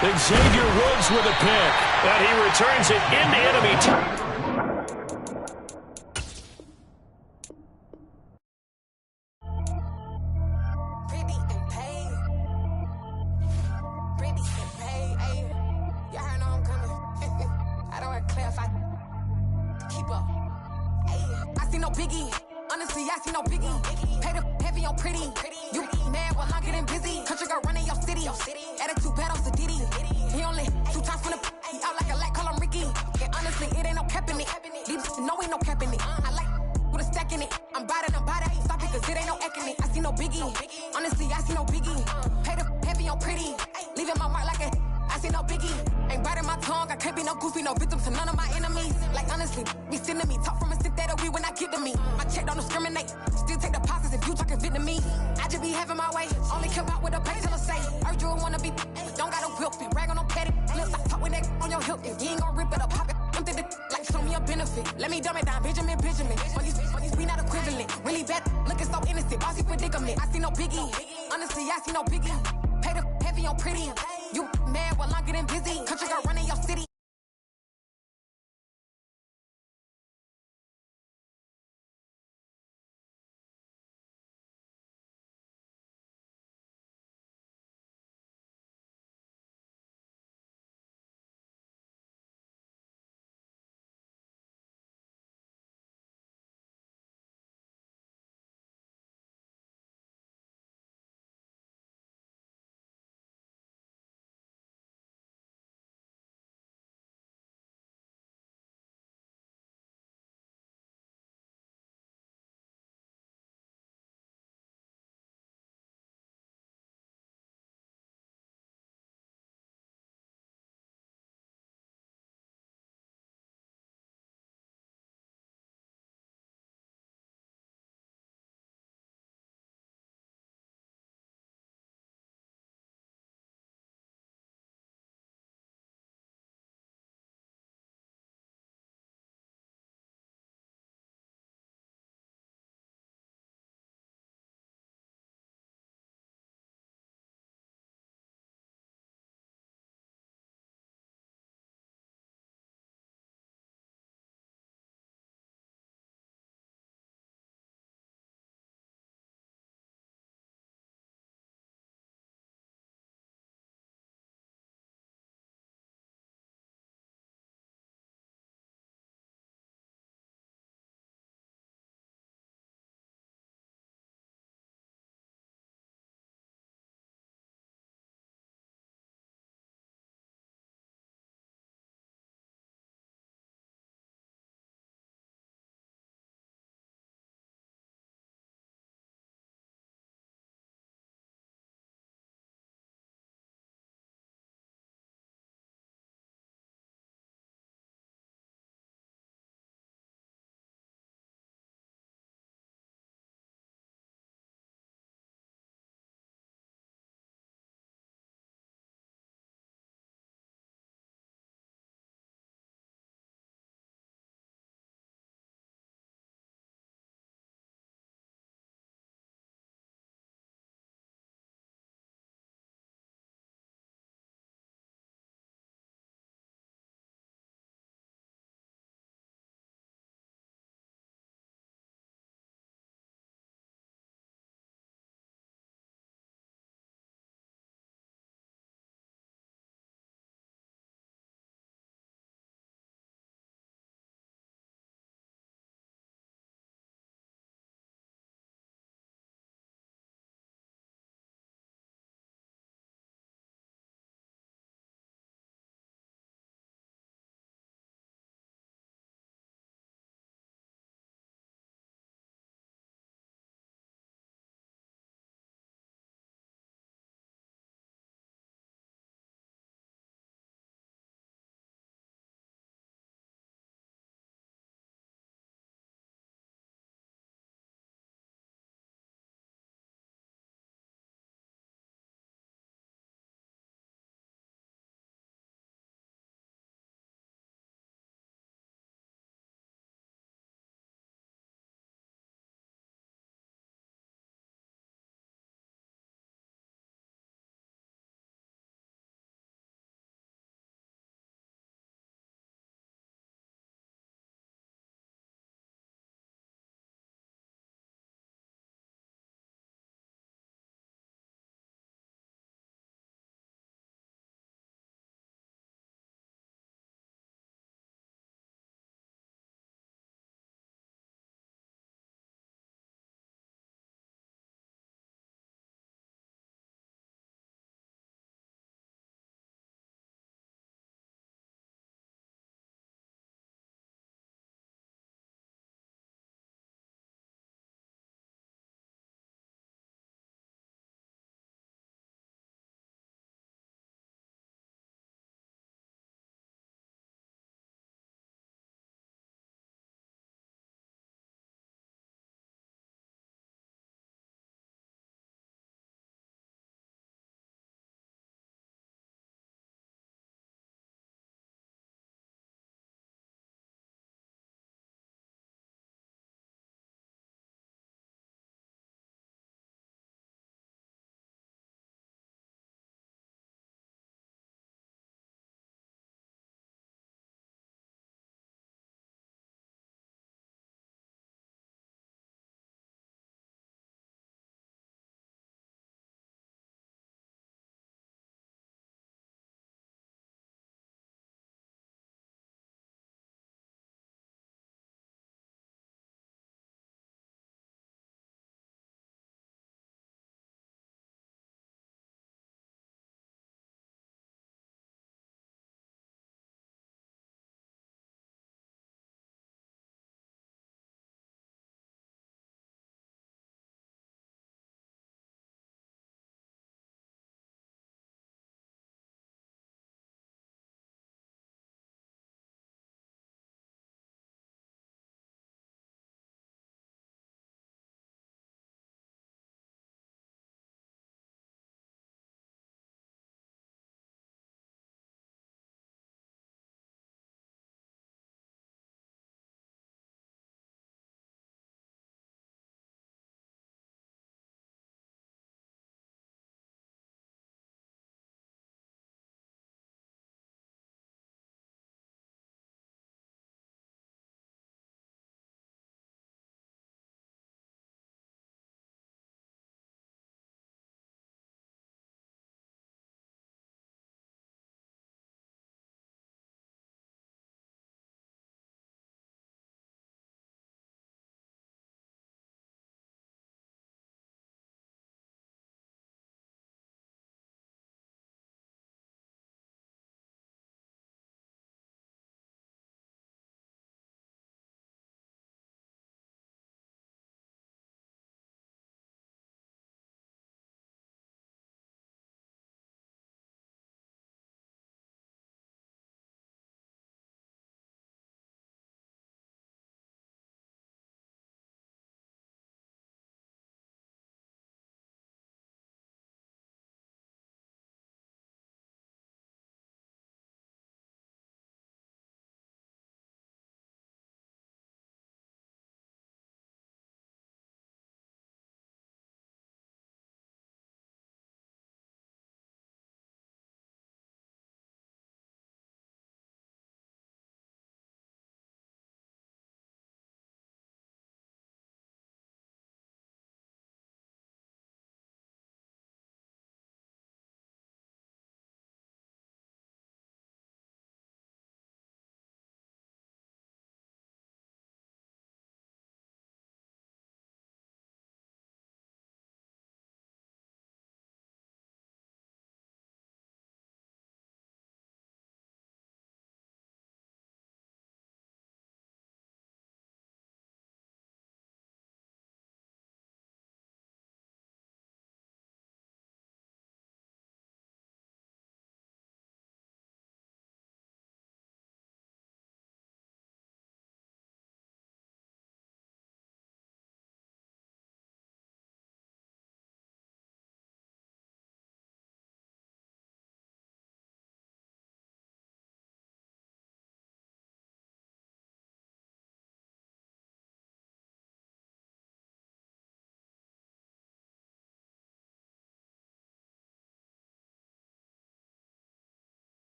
Xavier Woods with a pick. And he returns it into enemy territory. You mad while I'm getting busy. Country girl running your city.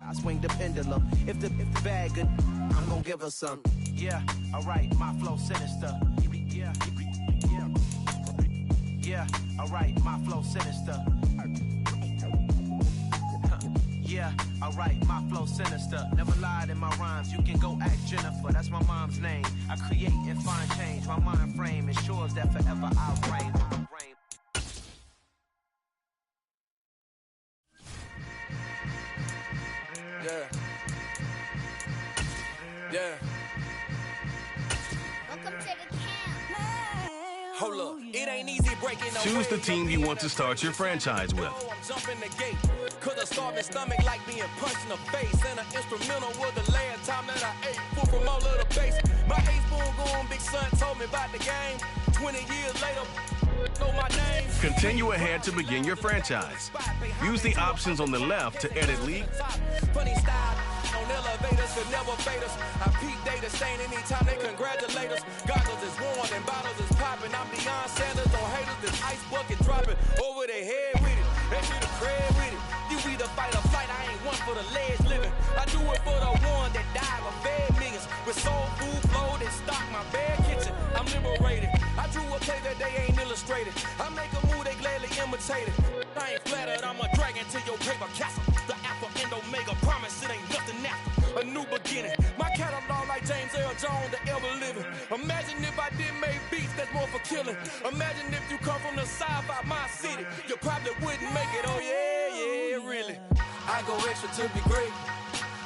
I swing the pendulum. If the bag good, I'm gonna give her some. Yeah, alright, my flow sinister. Yeah, yeah. Yeah, alright, my flow sinister. Yeah, alright, my flow sinister. Never lied in my rhymes. You can go ask Jennifer. That's my mom's name. I create and find change. My mind frame ensures that forever I'll reign. Yeah. Yeah. Welcome to the camp. Hold up, it ain't easy breaking no Choose the team you want to start your franchise with. I'm jumping the gate, cause a starving stomach like being punched in the face. And an instrumental was the last time that I ate food from all of the base. My A-spoon going, big son told me about the game. 20 years later, know my name. Continue ahead to begin your franchise. Use the options on the left to edit league. Funny style on elevators could never fade us. I peak data stain anytime they congratulate us. Goggles is worn and bottles is popping. I'm Deion Sanders on haters, this ice bucket dropping over their head with it. They should have cred with it. You either fight or flight, I ain't one for the legs living. I do it for the one that died or fed millions. With soul food flow that stock my bare kitchen. I'm liberated. I drew a play that they ain't illustrated. I make a move they gladly imitated. I ain't flattered, I'm a dragon to your paper castle. The Alpha and Omega promise it ain't nothing after. A new beginning. My catalog like James L. Jones, the ever living. Imagine if I did make beats that's more for killing. Imagine if you come from the sci-fi, my city. You probably wouldn't make it, oh yeah, really. I go extra to be great.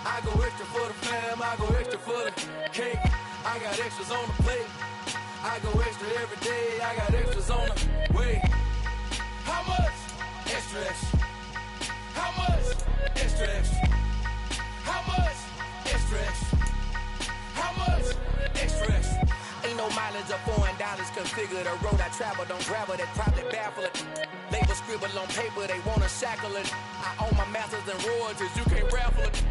I go extra for the fam, I go extra for the cake. I got extras on the plate. I go extra every day, I got extras on the way. How much? Extra, extra. How much? Extra, extra. How much? Extra, extra. How much? Extra, extra. Ain't no mileage of $4 configure the road I travel. Don't gravel that probably baffle it. Label scribble on paper, they wanna shackle it. I own my masters and royalties, you can't raffle it.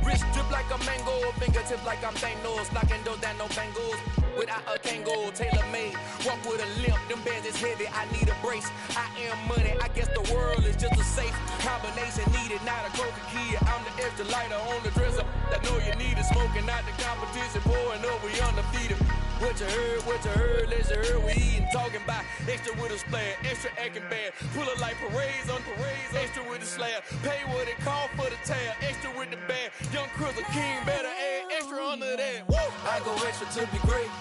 Wrist drip like a mango, fingertips like I'm Thanos. Knocking those down, no bangles. Without a Kango, tailor made. Walk with a limp, them bands is heavy, I need a brace. I am money, I guess the world is just a safe combination needed. Not a coca key, I'm the extra lighter on the dresser. I know you need it, smoking out the competition, pouring up, we undefeated. What you heard, let's hear we eatin', talking about extra with a splash, extra acting bad. Pull it like parades on parades, extra with the slab. Pay what it cost for the tab, extra with the bag. Young Crizzle King better add extra under that. Woo! I go extra to be great.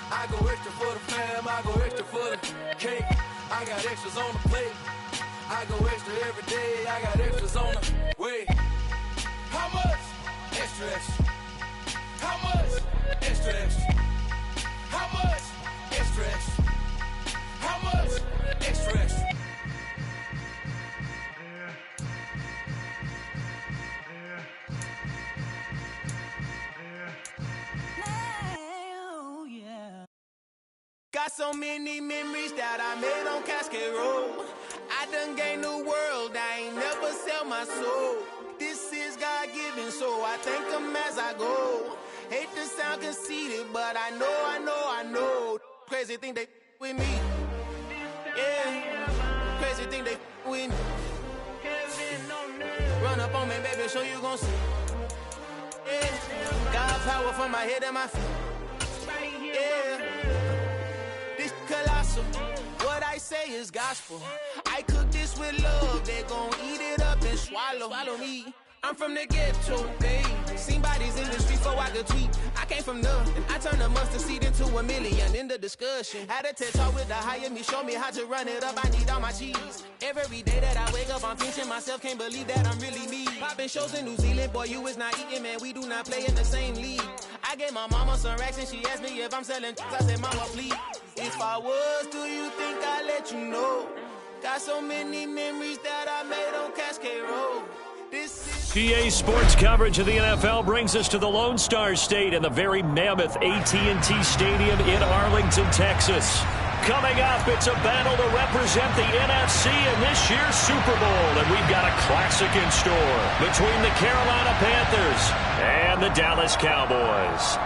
I go extra for the fam, I go extra for the cake. I got extras on the plate. I go extra every day, I got extras on the way. How much? Extra, extra. How much? Extra, extra. How much? Extra, extra. How much? Extra, extra. Got so many memories that I made on Cascade Road. I done gained the world, I ain't never sell my soul. This is God-given, so I thank him as I go. Hate to sound conceited, but I know. Crazy thing they with me. Yeah, crazy thing they with me. Run up on me, baby, show you gon' see. Yeah, God power from my head and my feet. Yeah. Colossal. What I say is gospel. I cook this with love. They gon' eat it up and swallow me. I'm from the ghetto, babe. Seen bodies in the street before I could tweet. I came from nothing. I turned a mustard seed into $1 million in the discussion. Had a TED talk with the higher me, show me how to run it up. I need all my cheese. Every day that I wake up, I'm pinching myself. Can't believe that I'm really me. Popping shows in New Zealand, boy, you is not eating, man. We do not play in the same league. I gave my mama some racks and she asked me if I'm selling. I said, mama, please. If I was, do you think I'd let you know? Got so many memories that I made on Cascade Road. PA Sports coverage of the NFL brings us to the Lone Star State and the very mammoth AT&T Stadium in Arlington, Texas. Coming up, it's a battle to represent the NFC in this year's Super Bowl, and we've got a classic in store between the Carolina Panthers and the Dallas Cowboys.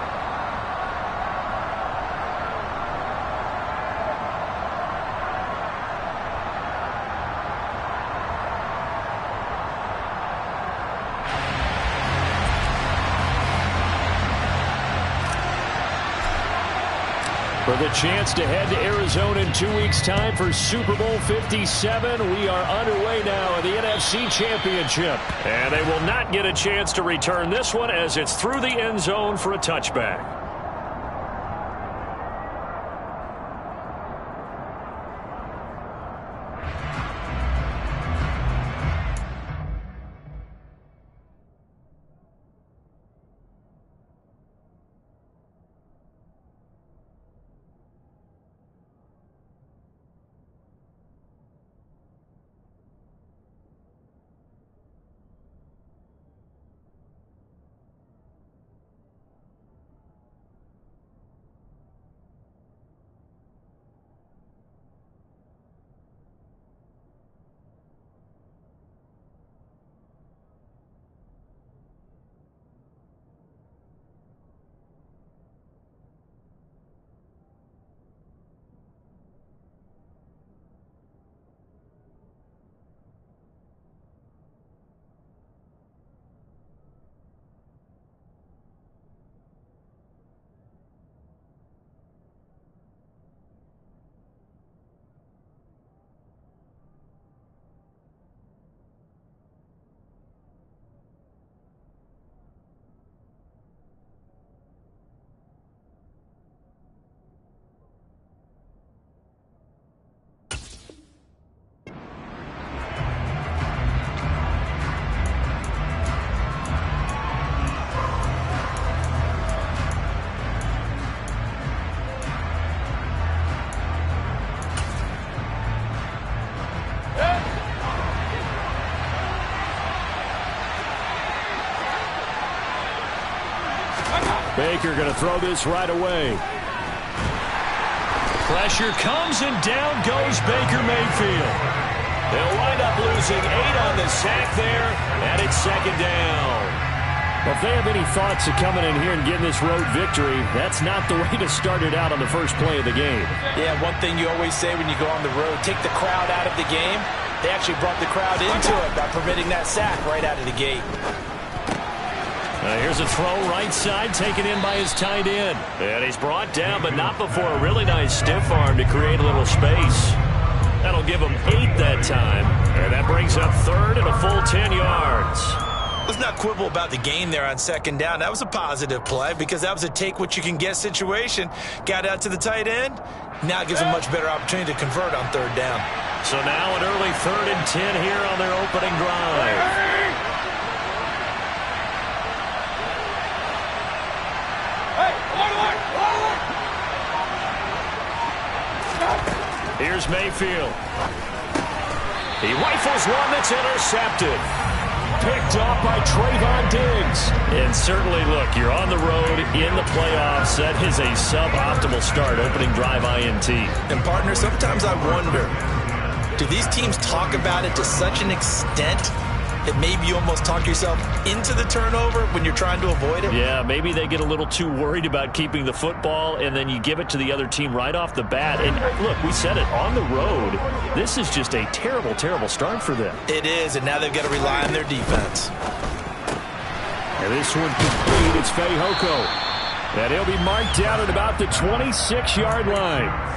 For the chance to head to Arizona in 2 weeks' time for Super Bowl 57, we are underway now in the NFC Championship. And they will not get a chance to return this one as it's through the end zone for a touchback. Baker going to throw this right away. Pressure comes and down goes Baker Mayfield. They'll wind up losing 8 on the sack there, and it's second down. Well, if they have any thoughts of coming in here and getting this road victory, that's not the way to start it out on the first play of the game. Yeah, one thing you always say when you go on the road, take the crowd out of the game. They actually brought the crowd into it by permitting that sack right out of the gate. Here's a throw right side taken in by his tight end. And he's brought down, but not before a really nice stiff arm to create a little space. That'll give him 8 that time. And that brings up third and a full 10 yards. Let's not quibble about the gain there on second down. That was a positive play because that was a take-what-you-can-get situation. Got out to the tight end. Now it gives them a much better opportunity to convert on third down. So now an early 3rd and 10 here on their opening drive. Here's Mayfield. He rifles one that's intercepted. Picked off by Trayvon Diggs. And certainly, look, you're on the road in the playoffs. That is a suboptimal start, opening drive INT. And, partner, sometimes I wonder, do these teams talk about it to such an extent that maybe you almost talk yourself into the turnover when you're trying to avoid it? Yeah, maybe they get a little too worried about keeping the football, and then you give it to the other team right off the bat. And look, we said it, on the road, this is just a terrible, terrible start for them. It is, and now they've got to rely on their defense. And this one complete. It's Fehoko. And he'll be marked down at about the 26-yard line.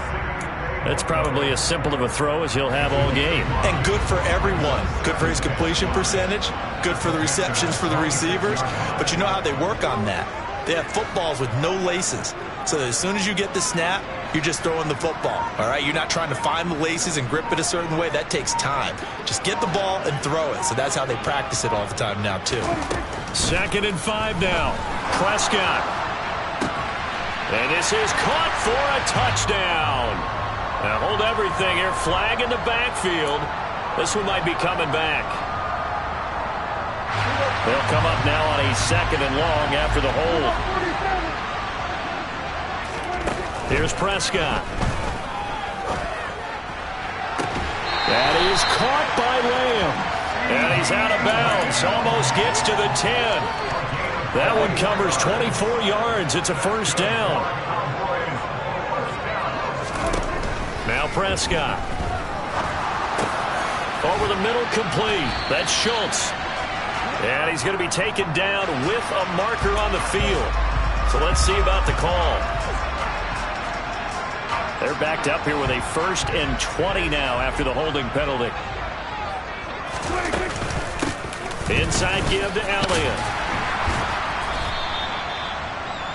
That's probably as simple of a throw as he'll have all game. And good for everyone. Good for his completion percentage. Good for the receptions for the receivers. But you know how they work on that. They have footballs with no laces. So that as soon as you get the snap, you're just throwing the football. All right? You're not trying to find the laces and grip it a certain way. That takes time. Just get the ball and throw it. So that's how they practice it all the time now, too. 2nd and 5 now. Prescott. And this is caught for a touchdown. Now hold everything here. Flag in the backfield. This one might be coming back. They'll come up now on a 2nd and long after the hold. Here's Prescott. That is caught by Lamb. And he's out of bounds. Almost gets to the 10. That one covers 24 yards. It's a first down. Now Prescott. Over the middle, complete. That's Schultz. And he's going to be taken down with a marker on the field. So let's see about the call. They're backed up here with a 1st and 20 now after the holding penalty. Inside give to Elliott.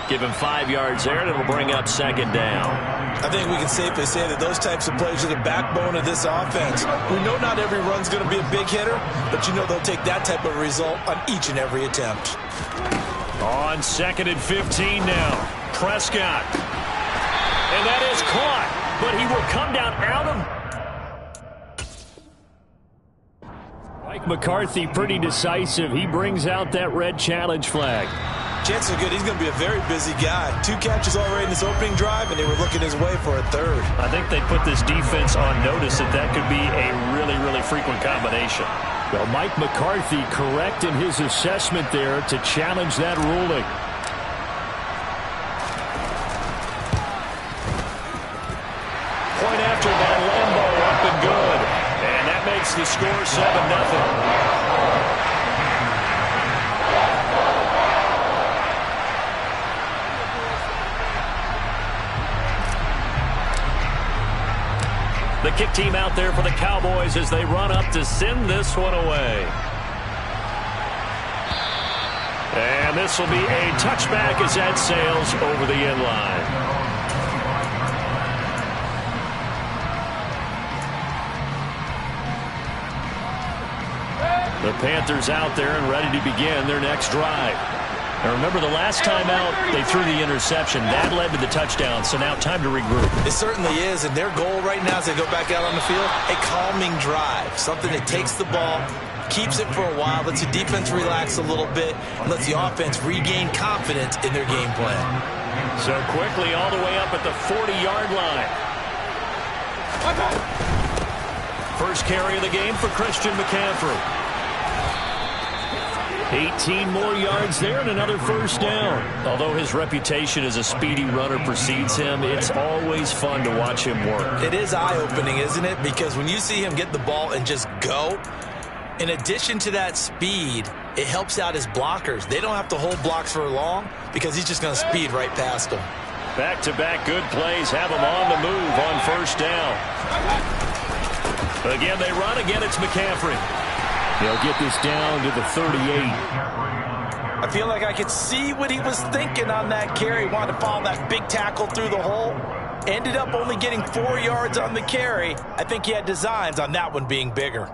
Give him 5 yards there, and it'll bring up 2nd down. I think we can safely say that those types of plays are the backbone of this offense. We know not every run's going to be a big hitter, but you know they'll take that type of result on each and every attempt. On 2nd and 15 now. Prescott. And that is caught, but he will come down out of... Mike McCarthy pretty decisive. He brings out that red challenge flag. Chances are good he's going to be a very busy guy. 2 catches already in this opening drive, and they were looking his way for a 3rd. I think they put this defense on notice that could be a really, really frequent combination. Well, Mike McCarthy correct in his assessment there to challenge that ruling. Point after by Lambo, up and good. And that makes the score 7-0. The kick team out there for the Cowboys as they run up to send this one away. And this will be a touchback as that sails over the end line. The Panthers out there and ready to begin their next drive. And remember, the last time out, they threw the interception. That led to the touchdown, so now time to regroup. It certainly is, and their goal right now as they go back out on the field, a calming drive, something that takes the ball, keeps it for a while, lets the defense relax a little bit, and lets the offense regain confidence in their game plan. So quickly all the way up at the 40-yard line. First carry of the game for Christian McCaffrey. 18 more yards there and another 1st down. Although his reputation as a speedy runner precedes him, it's always fun to watch him work. It is eye-opening, isn't it? Because when you see him get the ball and just go, in addition to that speed, it helps out his blockers. They don't have to hold blocks for long because he's just going to speed right past them. Back-to-back good plays have him on the move on 1st down. Again, they run. Again, it's McCaffrey. They'll get this down to the 38. I feel like I could see what he was thinking on that carry. Wanted to follow that big tackle through the hole. Ended up only getting 4 yards on the carry. I think he had designs on that one being bigger.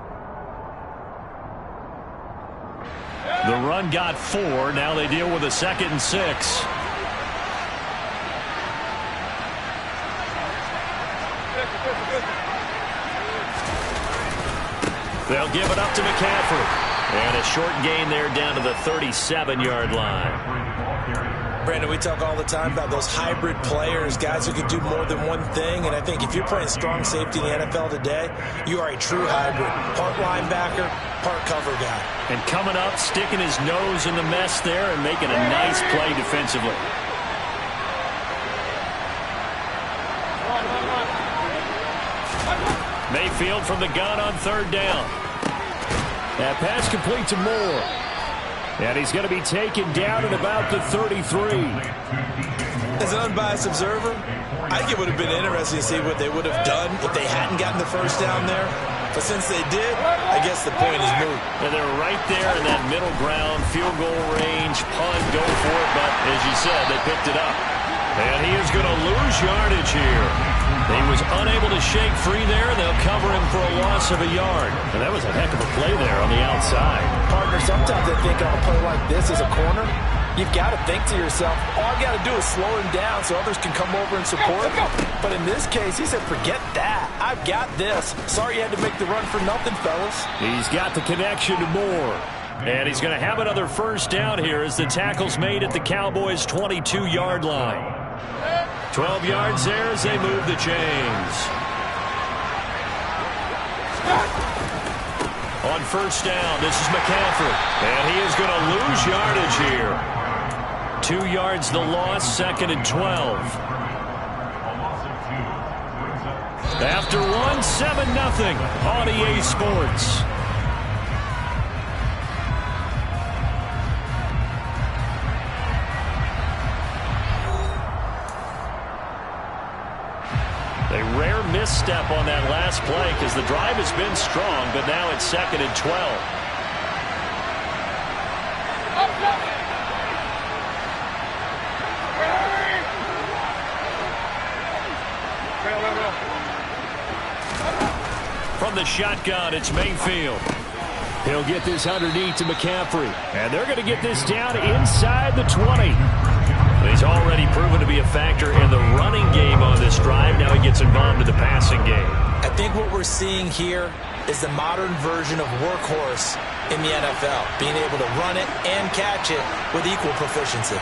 The run got 4. Now they deal with a 2nd and 6. They'll give it up to McCaffrey. And a short gain there down to the 37-yard line. Brandon, we talk all the time about those hybrid players, guys who can do more than one thing. And I think if you're playing strong safety in the NFL today, you are a true hybrid. Part linebacker, part cover guy. And coming up, sticking his nose in the mess there and making a nice play defensively. Mayfield from the gun on 3rd down. That pass complete to Moore. And he's going to be taken down at about the 33. As an unbiased observer, I think it would have been interesting to see what they would have done if they hadn't gotten the 1st down there. But since they did, I guess the point is moot. And they're right there in that middle ground, field goal range, punt, go for it. But as you said, they picked it up. And he is going to lose yardage here. He was unable to shake free there. They'll cover him for a loss of a yard. And that was a heck of a play there on the outside. Partner, sometimes I think on a play like this as a corner, you've got to think to yourself, all I got to do is slow him down so others can come over and support. But in this case, he said, forget that. I've got this. Sorry you had to make the run for nothing, fellas. He's got the connection to Moore. And he's going to have another 1st down here as the tackle's made at the Cowboys' 22-yard line. 12 yards there as they move the chains. On 1st down, this is McCaffrey. And he is going to lose yardage here. 2 yards the loss, 2nd and 12. After one, 7-0 on EA Sports. A rare misstep on that last play because the drive has been strong, but now it's 2nd and 12. From the shotgun, it's Mayfield. He'll get this underneath to McCaffrey. And they're going to get this down inside the 20. He's already proven to be a factor in the running game on this drive. Now he gets involved in the passing game. I think what we're seeing here is the modern version of workhorse in the NFL, being able to run it and catch it with equal proficiency.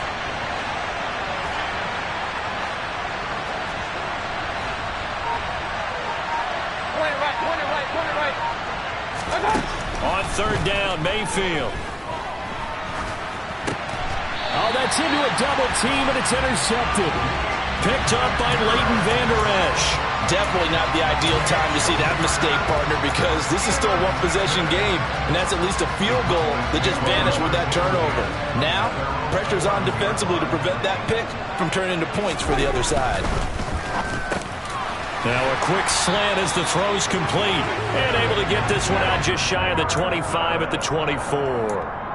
On 3rd down, Mayfield. Oh, that's into a double team, and it's intercepted. Picked up by Leighton Vander Esch. Definitely not the ideal time to see that mistake, partner, because this is still a one-possession game, and that's at least a field goal that just vanished with that turnover. Now, pressure's on defensively to prevent that pick from turning into points for the other side. Now a quick slant as the throw's complete, and able to get this one out just shy of the 25 at the 24.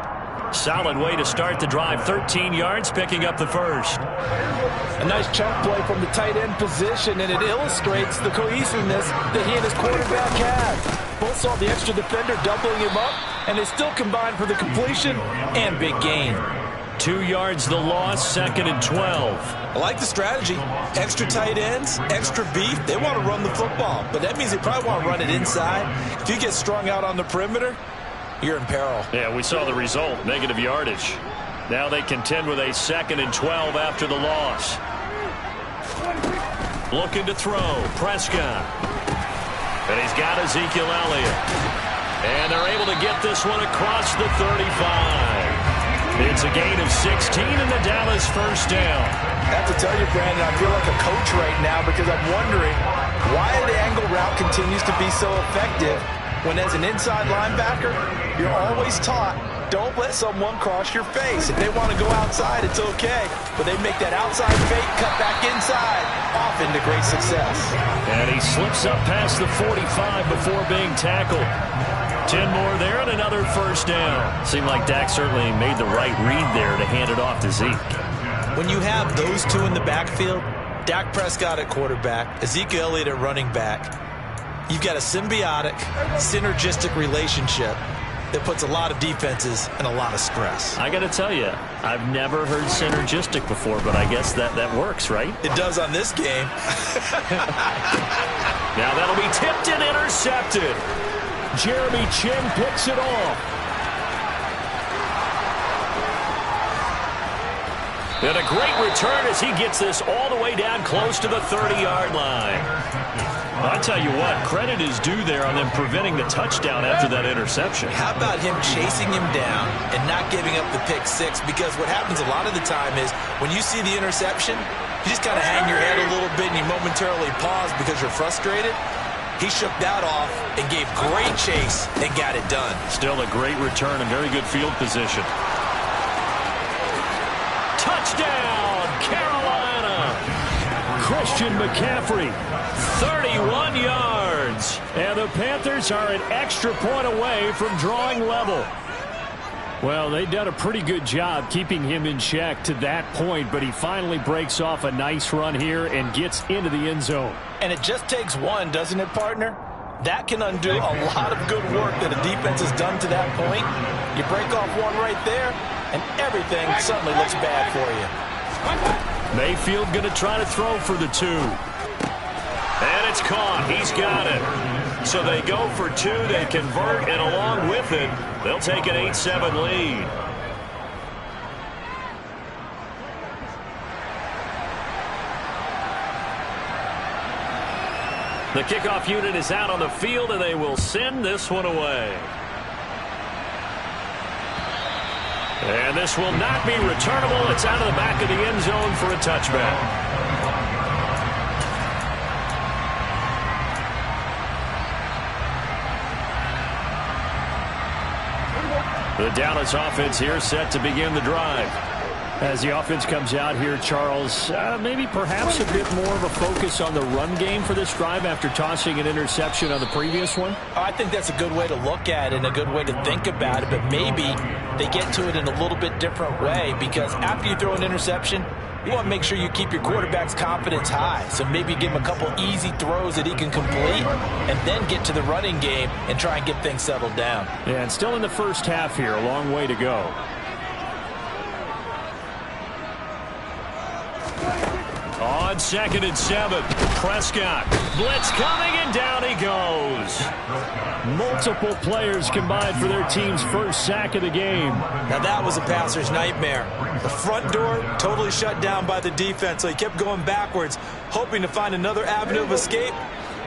Solid way to start the drive. 13 yards, picking up the first. A nice chunk play from the tight end position, and it illustrates the cohesiveness that he and his quarterback have. Both saw the extra defender doubling him up, and they still combined for the completion and big gain. 2 yards the loss, 2nd and 12. I like the strategy. Extra tight ends, extra beef. They want to run the football, but that means they probably want to run it inside. If you get strung out on the perimeter, you're in peril. Yeah, we saw the result, negative yardage. Now they contend with a 2nd and 12 after the loss. Looking to throw, Prescott. And he's got Ezekiel Elliott. And they're able to get this one across the 35. It's a gain of 16 and the Dallas first down. I have to tell you, Brandon, I feel like a coach right now because I'm wondering why the angle route continues to be so effective when as an inside linebacker, you're always taught, don't let someone cross your face. If they want to go outside, it's okay. But they make that outside fake, cut back inside, often to great success. And he slips up past the 45 before being tackled. 10 more there and another first down. Seemed like Dak certainly made the right read there to hand it off to Zeke. When you have those two in the backfield, Dak Prescott at quarterback, Ezekiel Elliott at running back, you've got a symbiotic, synergistic relationship that puts a lot of defenses in a lot of stress. I got to tell you, I've never heard synergistic before, but I guess that works, right? It does on this game. Now that'll be tipped and intercepted. Jeremy Chin picks it off. And a great return as he gets this all the way down close to the 30-yard line. I'll tell you what, credit is due there on them preventing the touchdown after that interception. How about him chasing him down and not giving up the pick six? Because what happens a lot of the time is when you see the interception, you just kind of hang your head a little bit and you momentarily pause because you're frustrated. He shook that off and gave great chase and got it done. Still a great return and very good field position. Touchdown, Carolina! Christian McCaffrey, 31 yards. And the Panthers are an extra point away from drawing level. Well, they've done a pretty good job keeping him in check to that point, but he finally breaks off a nice run here and gets into the end zone. And it just takes one, doesn't it, partner? That can undo a lot of good work that a defense has done to that point. You break off one right there, and everything suddenly looks bad for you. Mayfield going to try to throw for the 2. And it's caught. He's got it. So they go for 2, they convert, and along with it, they'll take an 8-7 lead. The kickoff unit is out on the field, and they will send this one away. And this will not be returnable. It's out of the back of the end zone for a touchback. The Dallas offense here set to begin the drive. As the offense comes out here, Charles, maybe perhaps a bit more of a focus on the run game for this drive after tossing an interception on the previous one? I think that's a good way to look at it and a good way to think about it, but maybe they get to it in a little bit different way, because after you throw an interception, you want to make sure you keep your quarterback's confidence high. So maybe give him a couple easy throws that he can complete and then get to the running game and try and get things settled down. Yeah, and still in the first half here, a long way to go. On 2nd and 7, Prescott. Blitz coming, and down he goes. Multiple players combined for their team's first sack of the game. Now that was a passer's nightmare. The front door totally shut down by the defense, so he kept going backwards, hoping to find another avenue of escape.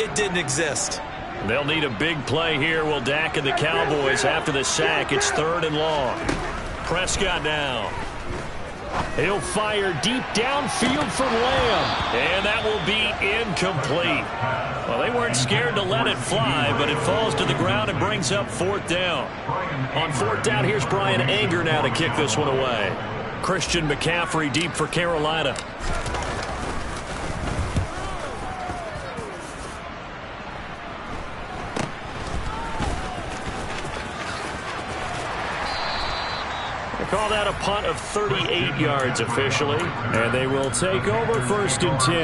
It didn't exist. They'll need a big play here, will Dak and the Cowboys after the sack. It's 3rd and long. Prescott now. He'll fire deep downfield from Lamb, and that will be incomplete. Well, they weren't scared to let it fly, but it falls to the ground and brings up 4th down. On 4th down, here's Brian Anger now to kick this one away. Christian McCaffrey deep for Carolina. Call that a punt of 38 yards officially, and they will take over 1st and 10.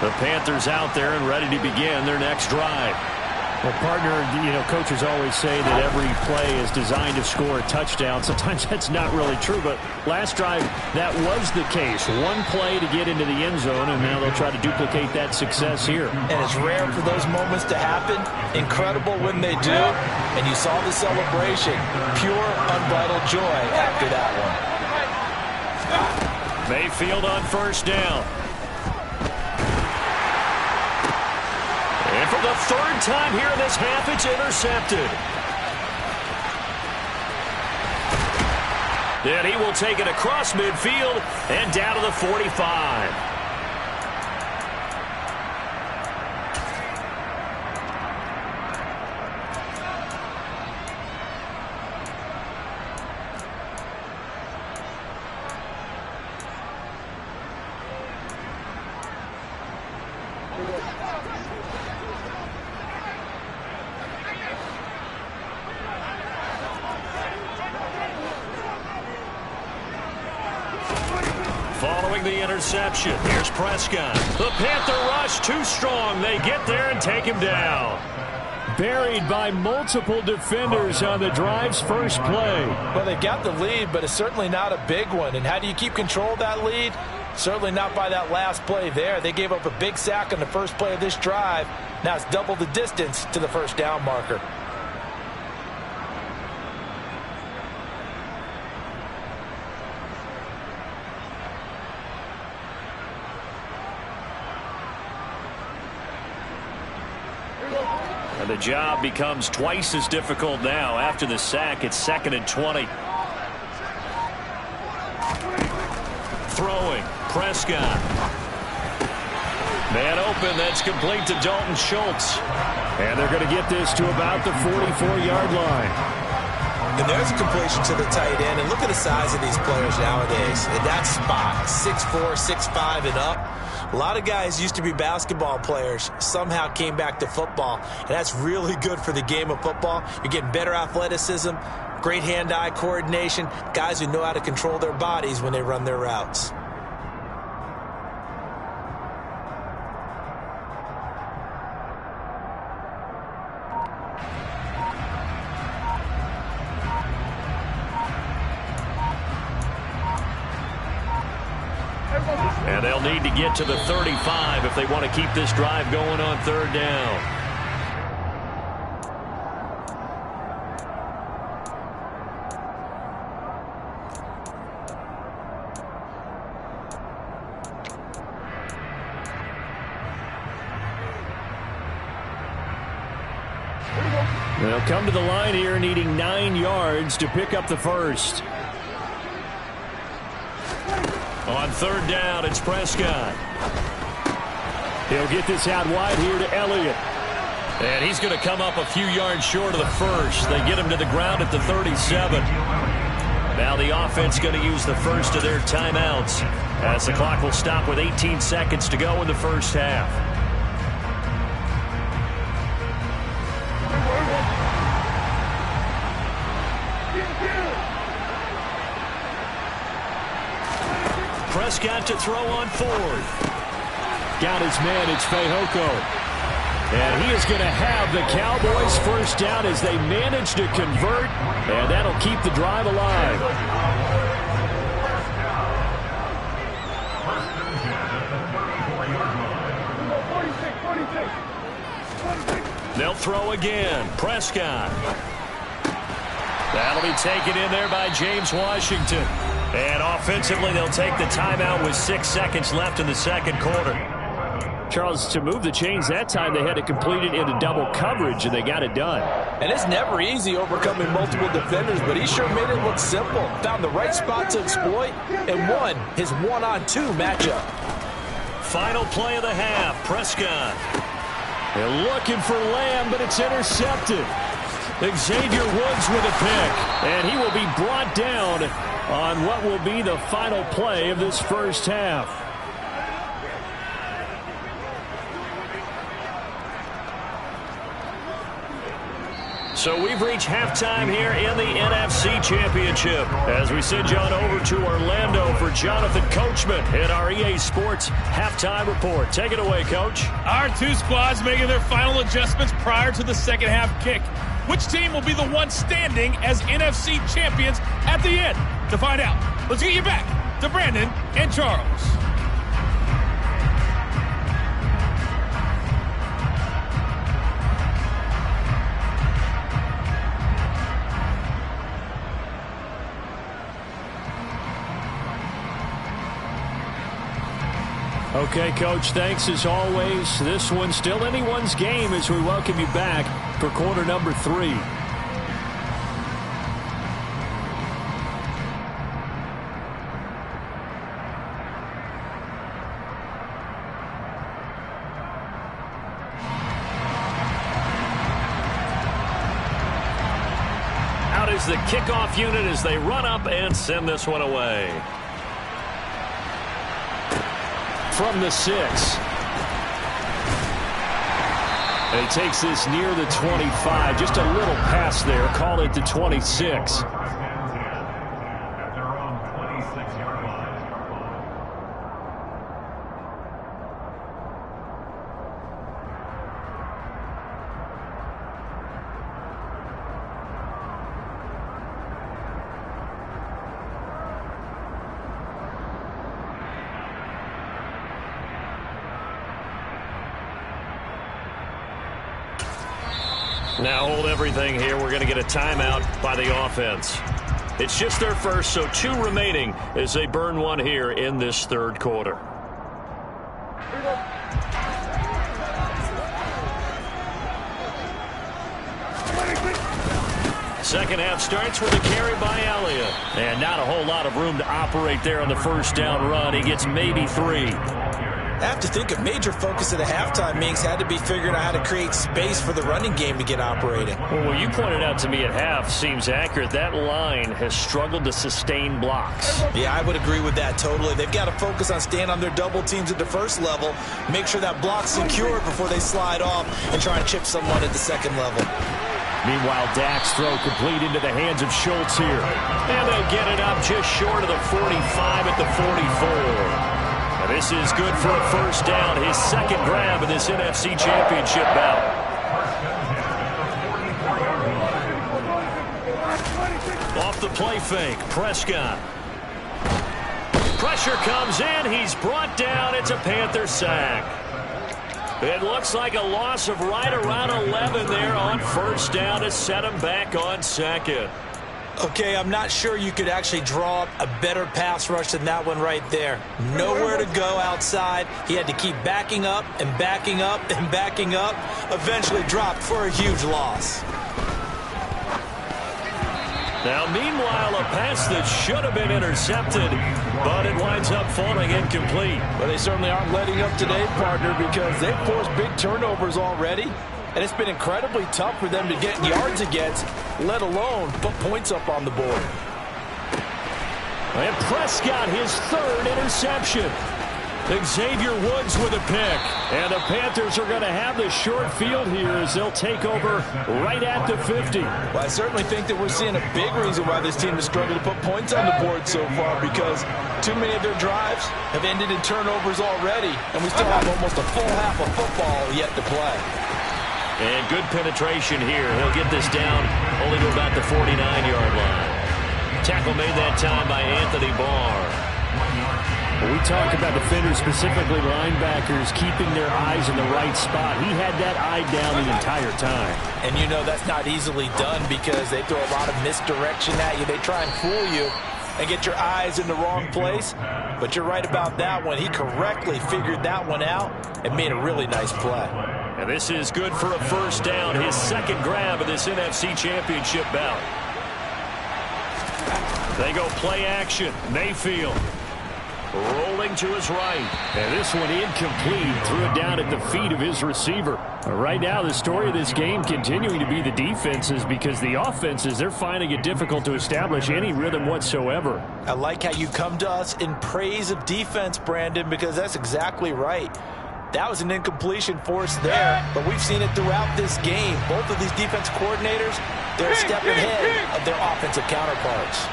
The Panthers out there and ready to begin their next drive. Well, partner, coaches always say that every play is designed to score a touchdown. Sometimes that's not really true, but last drive, that was the case. One play to get into the end zone, and now they'll try to duplicate that success here. And it's rare for those moments to happen. Incredible when they do. And you saw the celebration. Pure, unbridled joy after that one. Mayfield on 1st down. And for the 3rd time here in this half, it's intercepted. And he will take it across midfield and down to the 45. Following the interception, here's Prescott. The Panther rush too strong. They get there and take him down. Buried by multiple defenders on the drive's first play. Well, they've got the lead, but it's certainly not a big one. And how do you keep control of that lead? Certainly not by that last play there. They gave up a big sack on the first play of this drive. Now it's double the distance to the 1st down marker. And the job becomes twice as difficult now. After the sack, it's 2nd and 20. Throwing, Prescott. Man open, that's complete to Dalton Schultz. And they're going to get this to about the 44-yard line. And there's a completion to the tight end. And look at the size of these players nowadays. In that spot, 6'4", 6'5", and up. A lot of guys used to be basketball players, somehow came back to football, and that's really good for the game of football. You're getting better athleticism, great hand-eye coordination, guys who know how to control their bodies when they run their routes. And they'll need to get to the 35 if they want to keep this drive going on 3rd down. They'll come to the line here needing 9 yards to pick up the first. On 3rd down, it's Prescott. He'll get this out wide here to Elliott. And he's going to come up a few yards short of the first. They get him to the ground at the 37. Now the offense going to use the first of their timeouts as the clock will stop with 18 seconds to go in the first half. Prescott to throw on fourth. Got his man, it's Fehoko. And he is going to have the Cowboys first down as they manage to convert, and that'll keep the drive alive. They'll throw again. Prescott. That'll be taken in there by James Washington. And offensively, they'll take the timeout with 6 seconds left in the second quarter. Charles, to move the chains that time, they had to complete it into double coverage, and they got it done. And it's never easy overcoming multiple defenders, but he sure made it look simple. Found the right spot to exploit and won his one-on-two matchup. Final play of the half, Prescott. They're looking for Lamb, but it's intercepted. Xavier Woods with a pick, and he will be brought down on what will be the final play of this first half. So we've reached halftime here in the NFC Championship. As we send John over to Orlando for Jonathan Coachman in our EA Sports Halftime Report. Take it away, Coach. Our two squads making their final adjustments prior to the second half kick. Which team will be the one standing as NFC champions at the end? To find out, let's get you back to Brandon and Charles. Okay, Coach, thanks as always. This one's still anyone's game as we welcome you back for quarter number 3. Out is the kickoff unit as they run up and send this one away. From the 6. And he takes this near the 25. Just a little pass there. Call it the 26. Now hold everything here. We're going to get a timeout by the offense. It's just their first, so 2 remaining as they burn one here in this third quarter. Second half starts with a carry by Elliott. And not a whole lot of room to operate there on the first down run. He gets maybe 3. I have to think a major focus of the halftime meetings had to be figuring out how to create space for the running game to get operating. Well, what you pointed out to me at half seems accurate. That line has struggled to sustain blocks. Yeah, I would agree with that totally. They've got to focus on staying on their double teams at the first level, make sure that block's secured before they slide off and try and chip someone at the second level. Meanwhile, Dak's throw complete into the hands of Schultz here. And they'll get it up just short of the 45 at the 44. This is good for a first down, his second grab in this NFC Championship bout. Off the play fake, Prescott. Pressure comes in, he's brought down, it's a Panther sack. It looks like a loss of right around 11 there on first down to set him back on second. Okay, I'm not sure you could actually draw up a better pass rush than that one right there. Nowhere to go outside. He had to keep backing up and backing up and backing up. Eventually dropped for a huge loss. Now, meanwhile, a pass that should have been intercepted, but it winds up falling incomplete. But they certainly aren't letting up today, partner, because they've forced big turnovers already. And it's been incredibly tough for them to get yards against, let alone put points up on the board. And Prescott, his third interception. Xavier Woods with a pick. And the Panthers are going to have the short field here as they'll take over right at the 50. Well, I certainly think that we're seeing a big reason why this team has struggled to put points on the board so far, because too many of their drives have ended in turnovers already, and we still have almost a full half of football yet to play. And good penetration here. He'll get this down only to about the 49-yard line. Tackle made that time by Anthony Barr. When we talk about defenders, specifically linebackers, keeping their eyes in the right spot, he had that eye down the entire time. And you know that's not easily done because they throw a lot of misdirection at you. They try and fool you and get your eyes in the wrong place. But you're right about that one. He correctly figured that one out and made a really nice play. And this is good for a first down, his second grab of this NFC Championship bout. They go play action. Mayfield rolling to his right. And this one incomplete. Threw it down at the feet of his receiver. Right now, the story of this game continuing to be the defenses, because the offenses, they're finding it difficult to establish any rhythm whatsoever. I like how you come to us in praise of defense, Brandon, because that's exactly right. That was an incompletion force there, but we've seen it throughout this game. Both of these defense coordinators, they're a step ahead of their offensive counterparts.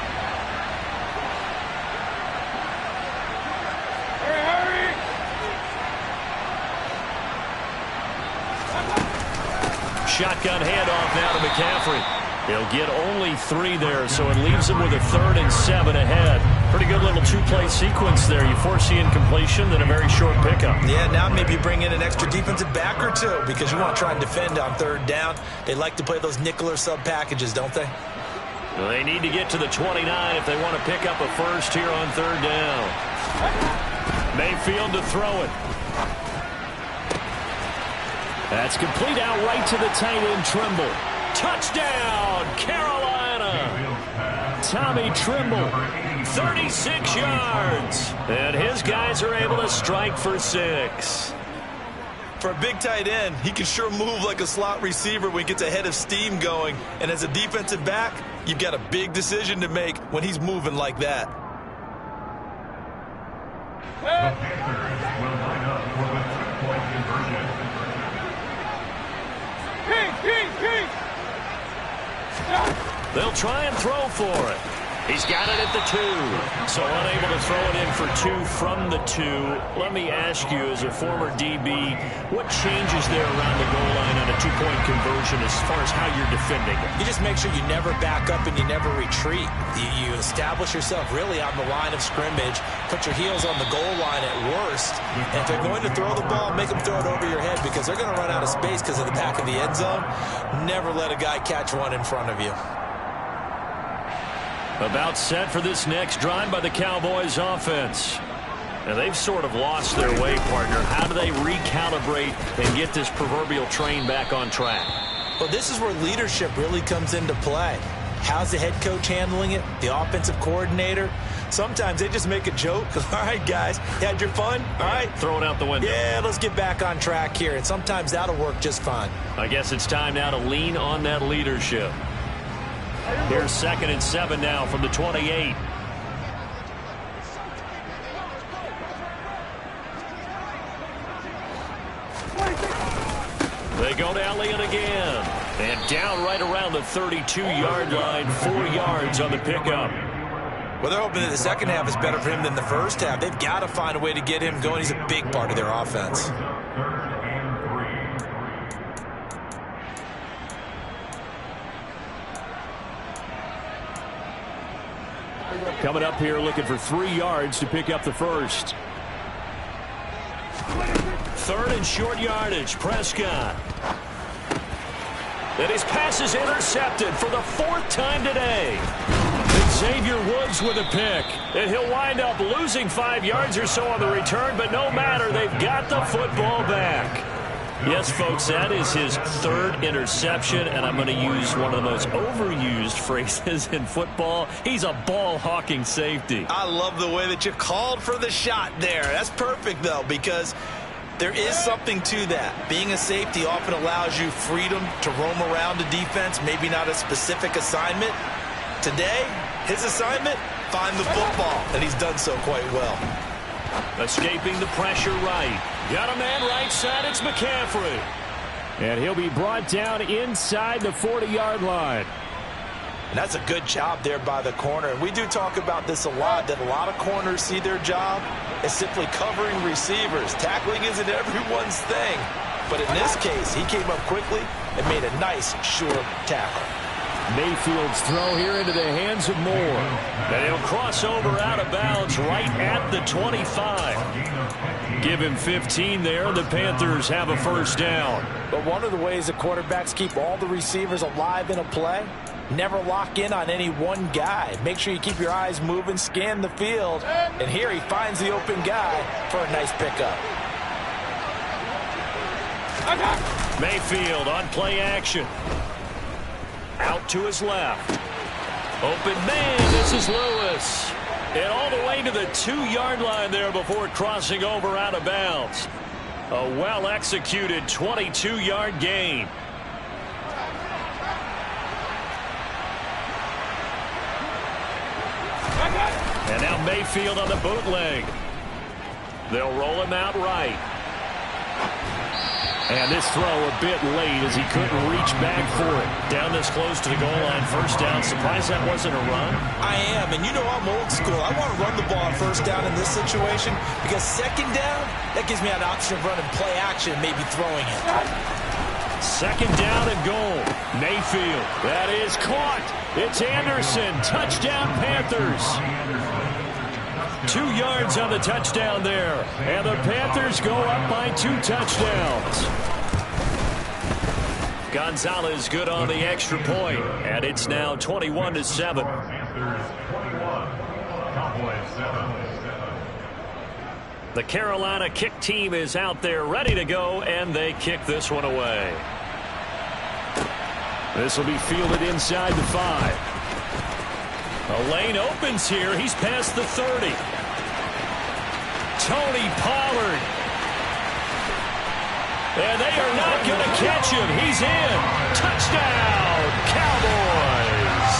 Shotgun handoff now to McCaffrey. He'll get only 3 there, so it leaves him with a 3rd and 7 ahead. Pretty good little two-play sequence there. You force the incompletion, then a very short pickup. Yeah, now maybe bring in an extra defensive back or two because you want to try and defend on 3rd down. They like to play those nickel or sub packages, don't they? Well, they need to get to the 29 if they want to pick up a first here on 3rd down. Mayfield to throw it. That's complete out right to the tight end, Trimble. Touchdown, Carolina. Tommy Trimble. 36 yards. And his guys are able to strike for 6. For a big tight end, he can sure move like a slot receiver when he gets a head of steam going. And as a defensive back, you've got a big decision to make when he's moving like that. The Panthers will line up for the 2-point conversion. They'll try and throw for it. He's got it at the 2. So unable to throw it in for 2 from the 2. Let me ask you, as a former DB, what changes there around the goal line on a 2-point conversion as far as how you're defending it? You just make sure you never back up and you never retreat. You establish yourself really on the line of scrimmage, put your heels on the goal line at worst, and if they're going to throw the ball, make them throw it over your head because they're going to run out of space because of the back of the end zone. Never let a guy catch one in front of you. About set for this next drive by the Cowboys offense. Now they've sort of lost their way, partner. How do they recalibrate and get this proverbial train back on track? Well, this is where leadership really comes into play. How's the head coach handling it? The offensive coordinator? Sometimes they just make a joke. All right, guys, you had your fun? All right. Throw it out the window. Yeah, let's get back on track here. And sometimes that'll work just fine. I guess it's time now to lean on that leadership. Here's 2nd and 7 now from the 28. They go to Elliott again. And down right around the 32-yard line, 4 yards on the pickup. Well, they're hoping that the second half is better for him than the first half. They've got to find a way to get him going. He's a big part of their offense. Coming up here looking for 3 yards to pick up the first. 3rd and short yardage. Prescott. And his pass is intercepted for the 4th time today. Xavier Woods with a pick. And he'll wind up losing 5 yards or so on the return, but no matter, they've got the football back. Yes, folks, that is his 3rd interception, and I'm going to use one of the most overused phrases in football. He's a ball-hawking safety. I love the way that you called for the shot there. That's perfect, though, because There is something to that. Being a safety often allows you freedom to roam around the defense, maybe not a specific assignment. Today, his assignment, find the football, and he's done so quite well. Escaping the pressure right. Got a man right side, it's McCaffrey. And he'll be brought down inside the 40-yard line. And that's a good job there by the corner. And we do talk about this a lot, that a lot of corners see their job as simply covering receivers. Tackling isn't everyone's thing. But in this case, he came up quickly and made a nice, sure tackle. Mayfield's throw here into the hands of Moore. And he'll cross over out of bounds right at the 25. Give him 15 there, and the Panthers have a first down. But one of the ways the quarterbacks keep all the receivers alive in a play, never lock in on any one guy. Make sure you keep your eyes moving, scan the field. And here he finds the open guy for a nice pickup. Mayfield on play action. Out to his left. Open man, this is Lewis. And all the way to the 2-yard line there before crossing over out of bounds. A well-executed 22-yard gain. And now Mayfield on the bootleg. They'll roll him out right. And this throw a bit late as he couldn't reach back for it. Down this close to the goal line, first down. Surprised that wasn't a run? I am, and you know I'm old school. I want to run the ball on first down in this situation because second down, that gives me an option of running play action, maybe throwing it. Second down and goal. Mayfield, that is caught. It's Anderson, touchdown Panthers. 2 yards on the touchdown there. And the Panthers go up by 2 touchdowns. Gonzalez good on the extra point. And it's now 21-7. The Carolina kick team is out there ready to go, and they kick this one away. This will be fielded inside the 5. A lane opens here. He's past the 30. Tony Pollard. And they are not going to catch him. He's in. Touchdown, Cowboys.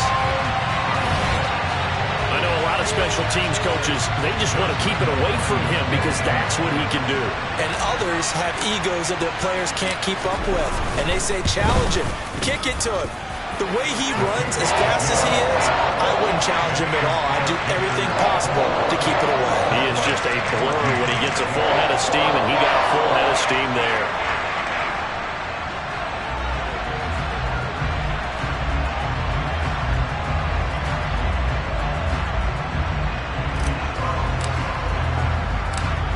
I know a lot of special teams coaches, they just want to keep it away from him because that's what he can do. And others have egos that their players can't keep up with. And they say, challenge him. Kick it to him. The way he runs as fast as he is, I wouldn't challenge him at all. I'd do everything possible to keep it away. He is just a blur when he gets a full head of steam, and he got a full head of steam there.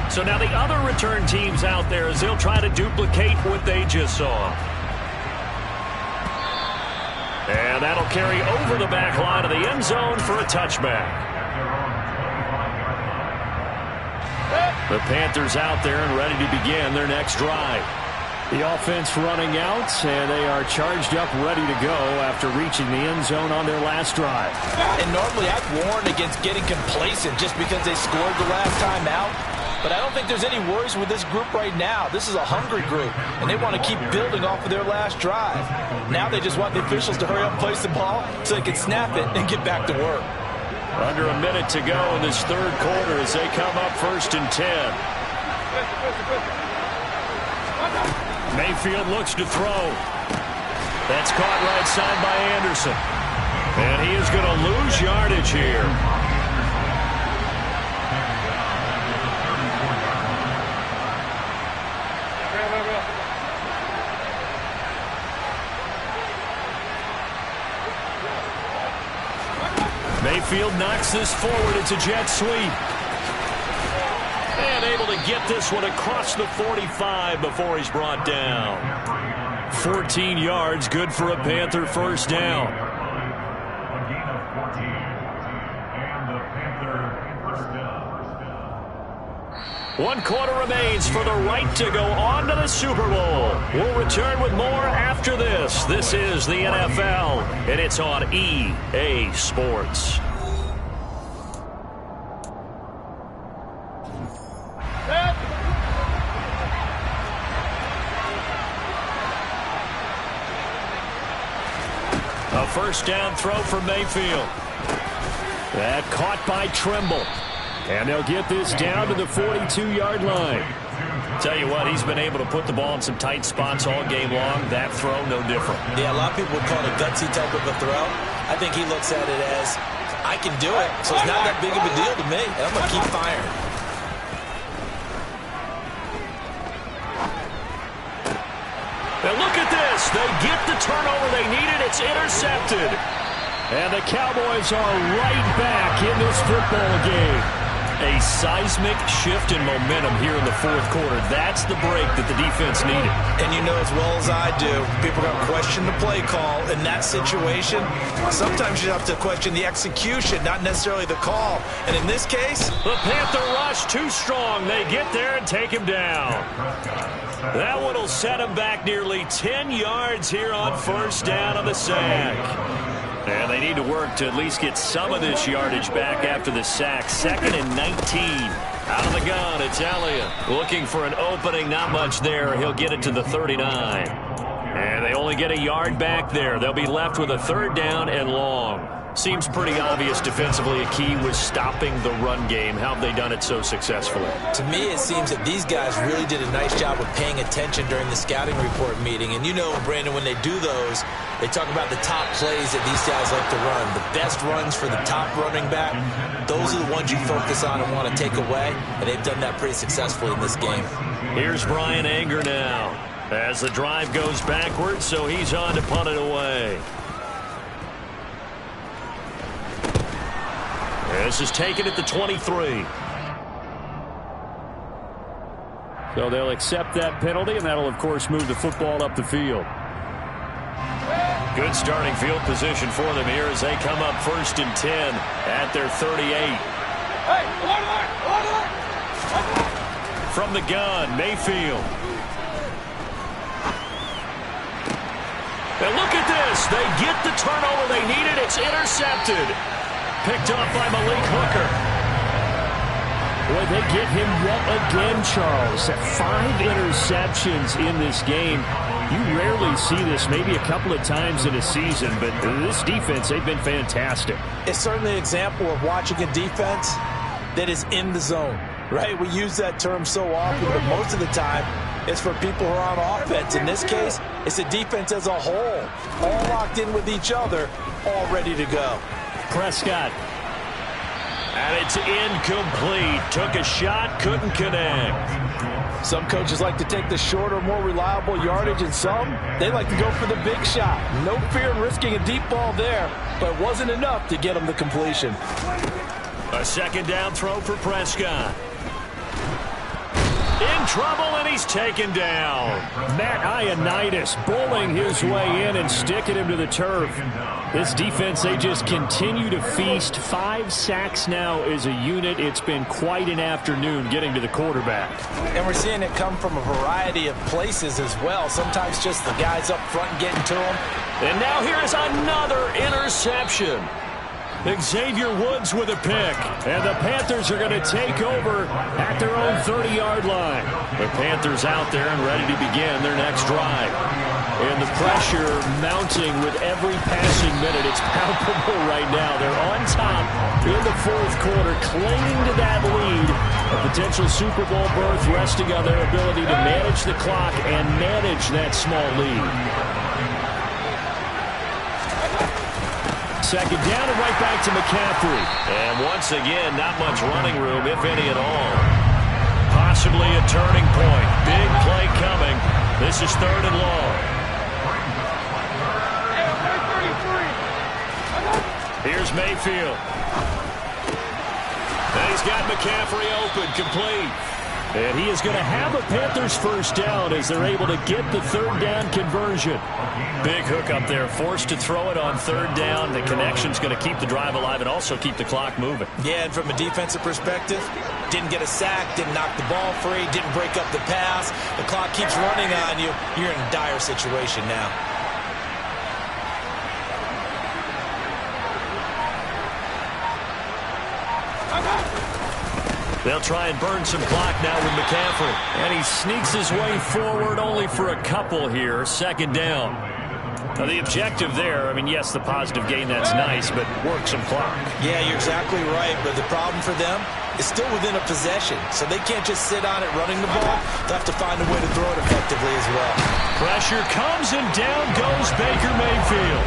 So now the other return teams out there as they'll try to duplicate what they just saw. And that'll carry over the back line of the end zone for a touchback. The Panthers out there and ready to begin their next drive. The offense running out, and they are charged up, ready to go after reaching the end zone on their last drive. And normally I'd warn against getting complacent just because they scored the last time out. But I don't think there's any worries with this group right now. This is a hungry group, and they want to keep building off of their last drive. Now they just want the officials to hurry up and place the ball so they can snap it and get back to work. Under a minute to go in this third quarter as they come up 1st and 10. Mayfield looks to throw. That's caught right side by Anderson. And he is going to lose yardage here. Mayfield knocks this forward. It's a jet sweep. And able to get this one across the 45 before he's brought down. 14 yards, good for a Panther first down. A gain of 14. And the Panther first down. 1 quarter remains for the right to go on to the Super Bowl. We'll return with more after this. This is the NFL, and it's on EA Sports. A first down throw for Mayfield. That caught by Trimble. And they'll get this down to the 42-yard line. Tell you what, he's been able to put the ball in some tight spots all game long. That throw, no different. Yeah, a lot of people would call it a gutsy type of a throw. I think he looks at it as, I can do it, so it's not that big of a deal to me, and I'm going to keep firing. And look at this. They get the turnover they needed. It's intercepted. And the Cowboys are right back in this football game. A seismic shift in momentum here in the fourth quarter. That's the break that the defense needed. And you know as well as I do, people are going to question the play call. In that situation, sometimes you have to question the execution, not necessarily the call. And in this case, the Panther rush too strong. They get there and take him down. That one will set him back nearly 10 yards here on first down on the sack. And they need to work to at least get some of this yardage back after the sack. 2nd and 19. Out of the gun, it's Elliott. Looking for an opening, not much there. He'll get it to the 39. And they only get a yard back there. They'll be left with a third down and long. Seems pretty obvious defensively a key was stopping the run game. How have they done it so successfully? To me, it seems that these guys really did a nice job of paying attention during the scouting report meeting. And you know, Brandon, when they do those, they talk about the top plays that these guys like to run. The best runs for the top running back, those are the ones you focus on and want to take away. And they've done that pretty successfully in this game. Here's Brian Anger now as the drive goes backwards, so he's on to punt it away. This is taken at the 23. So they'll accept that penalty, and that'll, of course, move the football up the field. Good starting field position for them here as they come up 1st and 10 at their 38. From the gun, Mayfield. And look at this. They get the turnover they needed. It's intercepted. Picked off by Malik Hooker. Boy, they get him yet again, Charles. 5 interceptions in this game. You rarely see this, maybe a couple of times in a season, but this defense, they've been fantastic. It's certainly an example of watching a defense that is in the zone, right? We use that term so often, but most of the time, it's for people who are on offense. In this case, it's a defense as a whole, all locked in with each other, all ready to go. Prescott. And it's incomplete. Took a shot, couldn't connect. Some coaches like to take the shorter, more reliable yardage, and some, they like to go for the big shot. No fear in risking a deep ball there, but it wasn't enough to get them the completion. A second down throw for Prescott. In trouble, and he's taken down. Matt Ioannidis bowling his way in and sticking him to the turf. This defense, they just continue to feast. 5 sacks now as a unit. It's been quite an afternoon getting to the quarterback. And we're seeing it come from a variety of places as well. Sometimes just the guys up front getting to them. And now here's another interception. Xavier Woods with a pick. And the Panthers are going to take over at their own 30-yard line. The Panthers out there and ready to begin their next drive. And the pressure mounting with every passing minute. It's palpable right now. They're on top in the fourth quarter, clinging to that lead. A potential Super Bowl berth resting on their ability to manage the clock and manage that small lead. Second down and right back to McCaffrey. And once again, not much running room, if any at all. Possibly a turning point. Big play coming. This is 3rd and long. Here's Mayfield. And he's got McCaffrey open, complete. And he is going to have a Panthers first down as they're able to get the 3rd down conversion. Big hook up there, forced to throw it on 3rd down. The connection's going to keep the drive alive and also keep the clock moving. Yeah, and from a defensive perspective, didn't get a sack, didn't knock the ball free, didn't break up the pass. The clock keeps running on you. You're in a dire situation now. They'll try and burn some clock now with McCaffrey. And he sneaks his way forward only for a couple here. 2nd down. Now, the objective there, I mean, yes, the positive gain, that's nice, but work some clock. Yeah, you're exactly right, but the problem for them is still within a possession, so they can't just sit on it running the ball. They'll have to find a way to throw it effectively as well. Pressure comes, and down goes Baker Mayfield.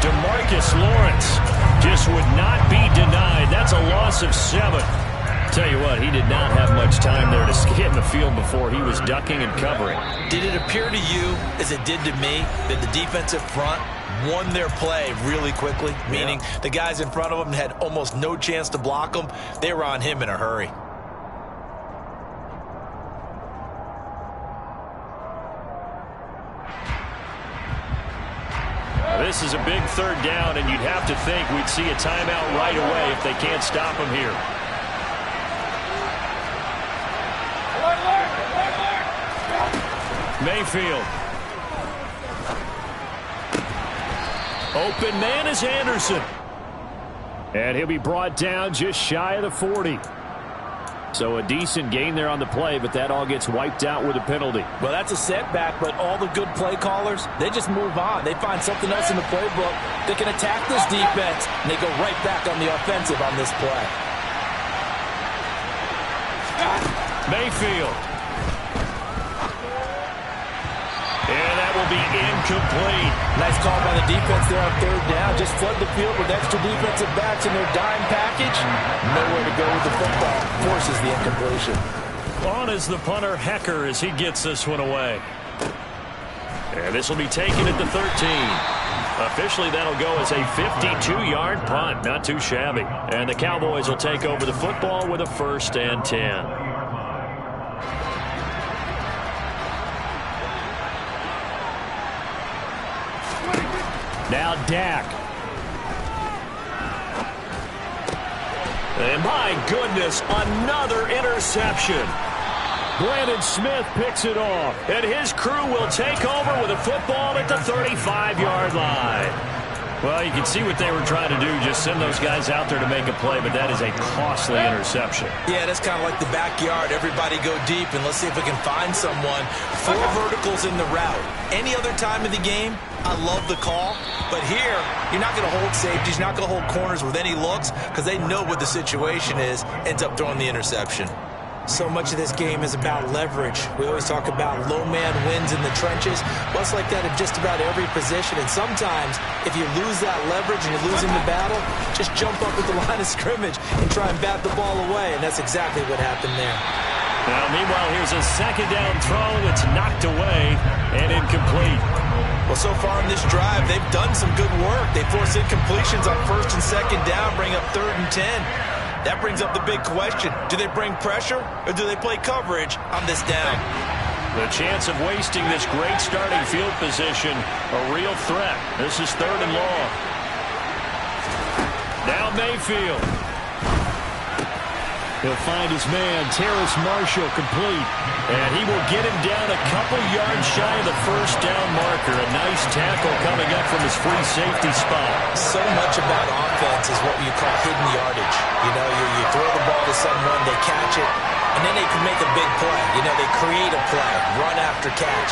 DeMarcus Lawrence just would not be denied. That's a loss of 7. Tell you what, he did not have much time there to get in the field before he was ducking and covering. Did it appear to you, as it did to me, that the defensive front won their play really quickly? Meaning the guys in front of them had almost no chance to block them. They were on him in a hurry. This is a big 3rd down, and you'd have to think we'd see a timeout right away if they can't stop him here. Mayfield. Open man is Anderson. And he'll be brought down just shy of the 40. So a decent gain there on the play, but that all gets wiped out with a penalty. Well, that's a setback, but all the good play callers, they just move on. They find something else in the playbook. They can attack this defense, and they go right back on the offensive on this play. Mayfield. And that will be incomplete. Nice call by the defense there on 3rd down. Just flood the field with extra defensive backs in their dime package. Nowhere to go with the football. Forces the incompletion. On is the punter, Hecker, as he gets this one away. And this will be taken at the 13. Officially, that'll go as a 52-yard punt. Not too shabby. And the Cowboys will take over the football with a 1st and 10. Now Dak. And my goodness, another interception. Brandon Smith picks it off, and his crew will take over with a football at the 35-yard line. Well, you can see what they were trying to do, just send those guys out there to make a play, but that is a costly interception. Yeah, that's kind of like the backyard. Everybody go deep, and let's see if we can find someone. 4 verticals in the route. Any other time of the game, I love the call. But here, you're not going to hold safeties, you're not going to hold corners with any looks because they know what the situation is, ends up throwing the interception. So much of this game is about leverage. We always talk about low man wins in the trenches. Well, it's like that in just about every position. And sometimes, if you lose that leverage and you're losing the battle, just jump up at the line of scrimmage and try and bat the ball away. And that's exactly what happened there. Now, meanwhile, here's a 2nd down throw that's knocked away and incomplete. Well, so far in this drive, they've done some good work. They force incompletions on 1st and 2nd down, bring up 3rd and 10. That brings up the big question. Do they bring pressure or do they play coverage on this down? The chance of wasting this great starting field position, a real threat. This is 3rd and long. Now Mayfield. He'll find his man, Terrace Marshall, complete. And he will get him down a couple yards shy of the 1st down marker. A nice tackle coming up from his free safety spot. So much about offense is what you call hidden yardage. You know, you throw the ball to someone, they catch it, and then they can make a big play. You know, they create a play, run after catch.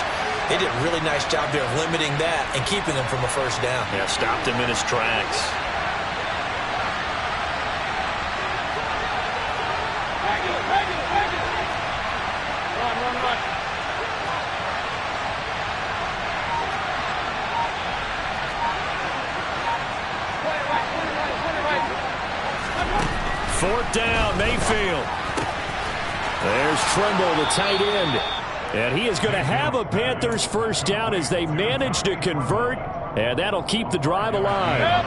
They did a really nice job there of limiting that and keeping him from a 1st down. Yeah, stopped him in his tracks. Fourth down, Mayfield. There's Trimble, the tight end. And he is going to have a Panthers 1st down as they manage to convert, and that'll keep the drive alive.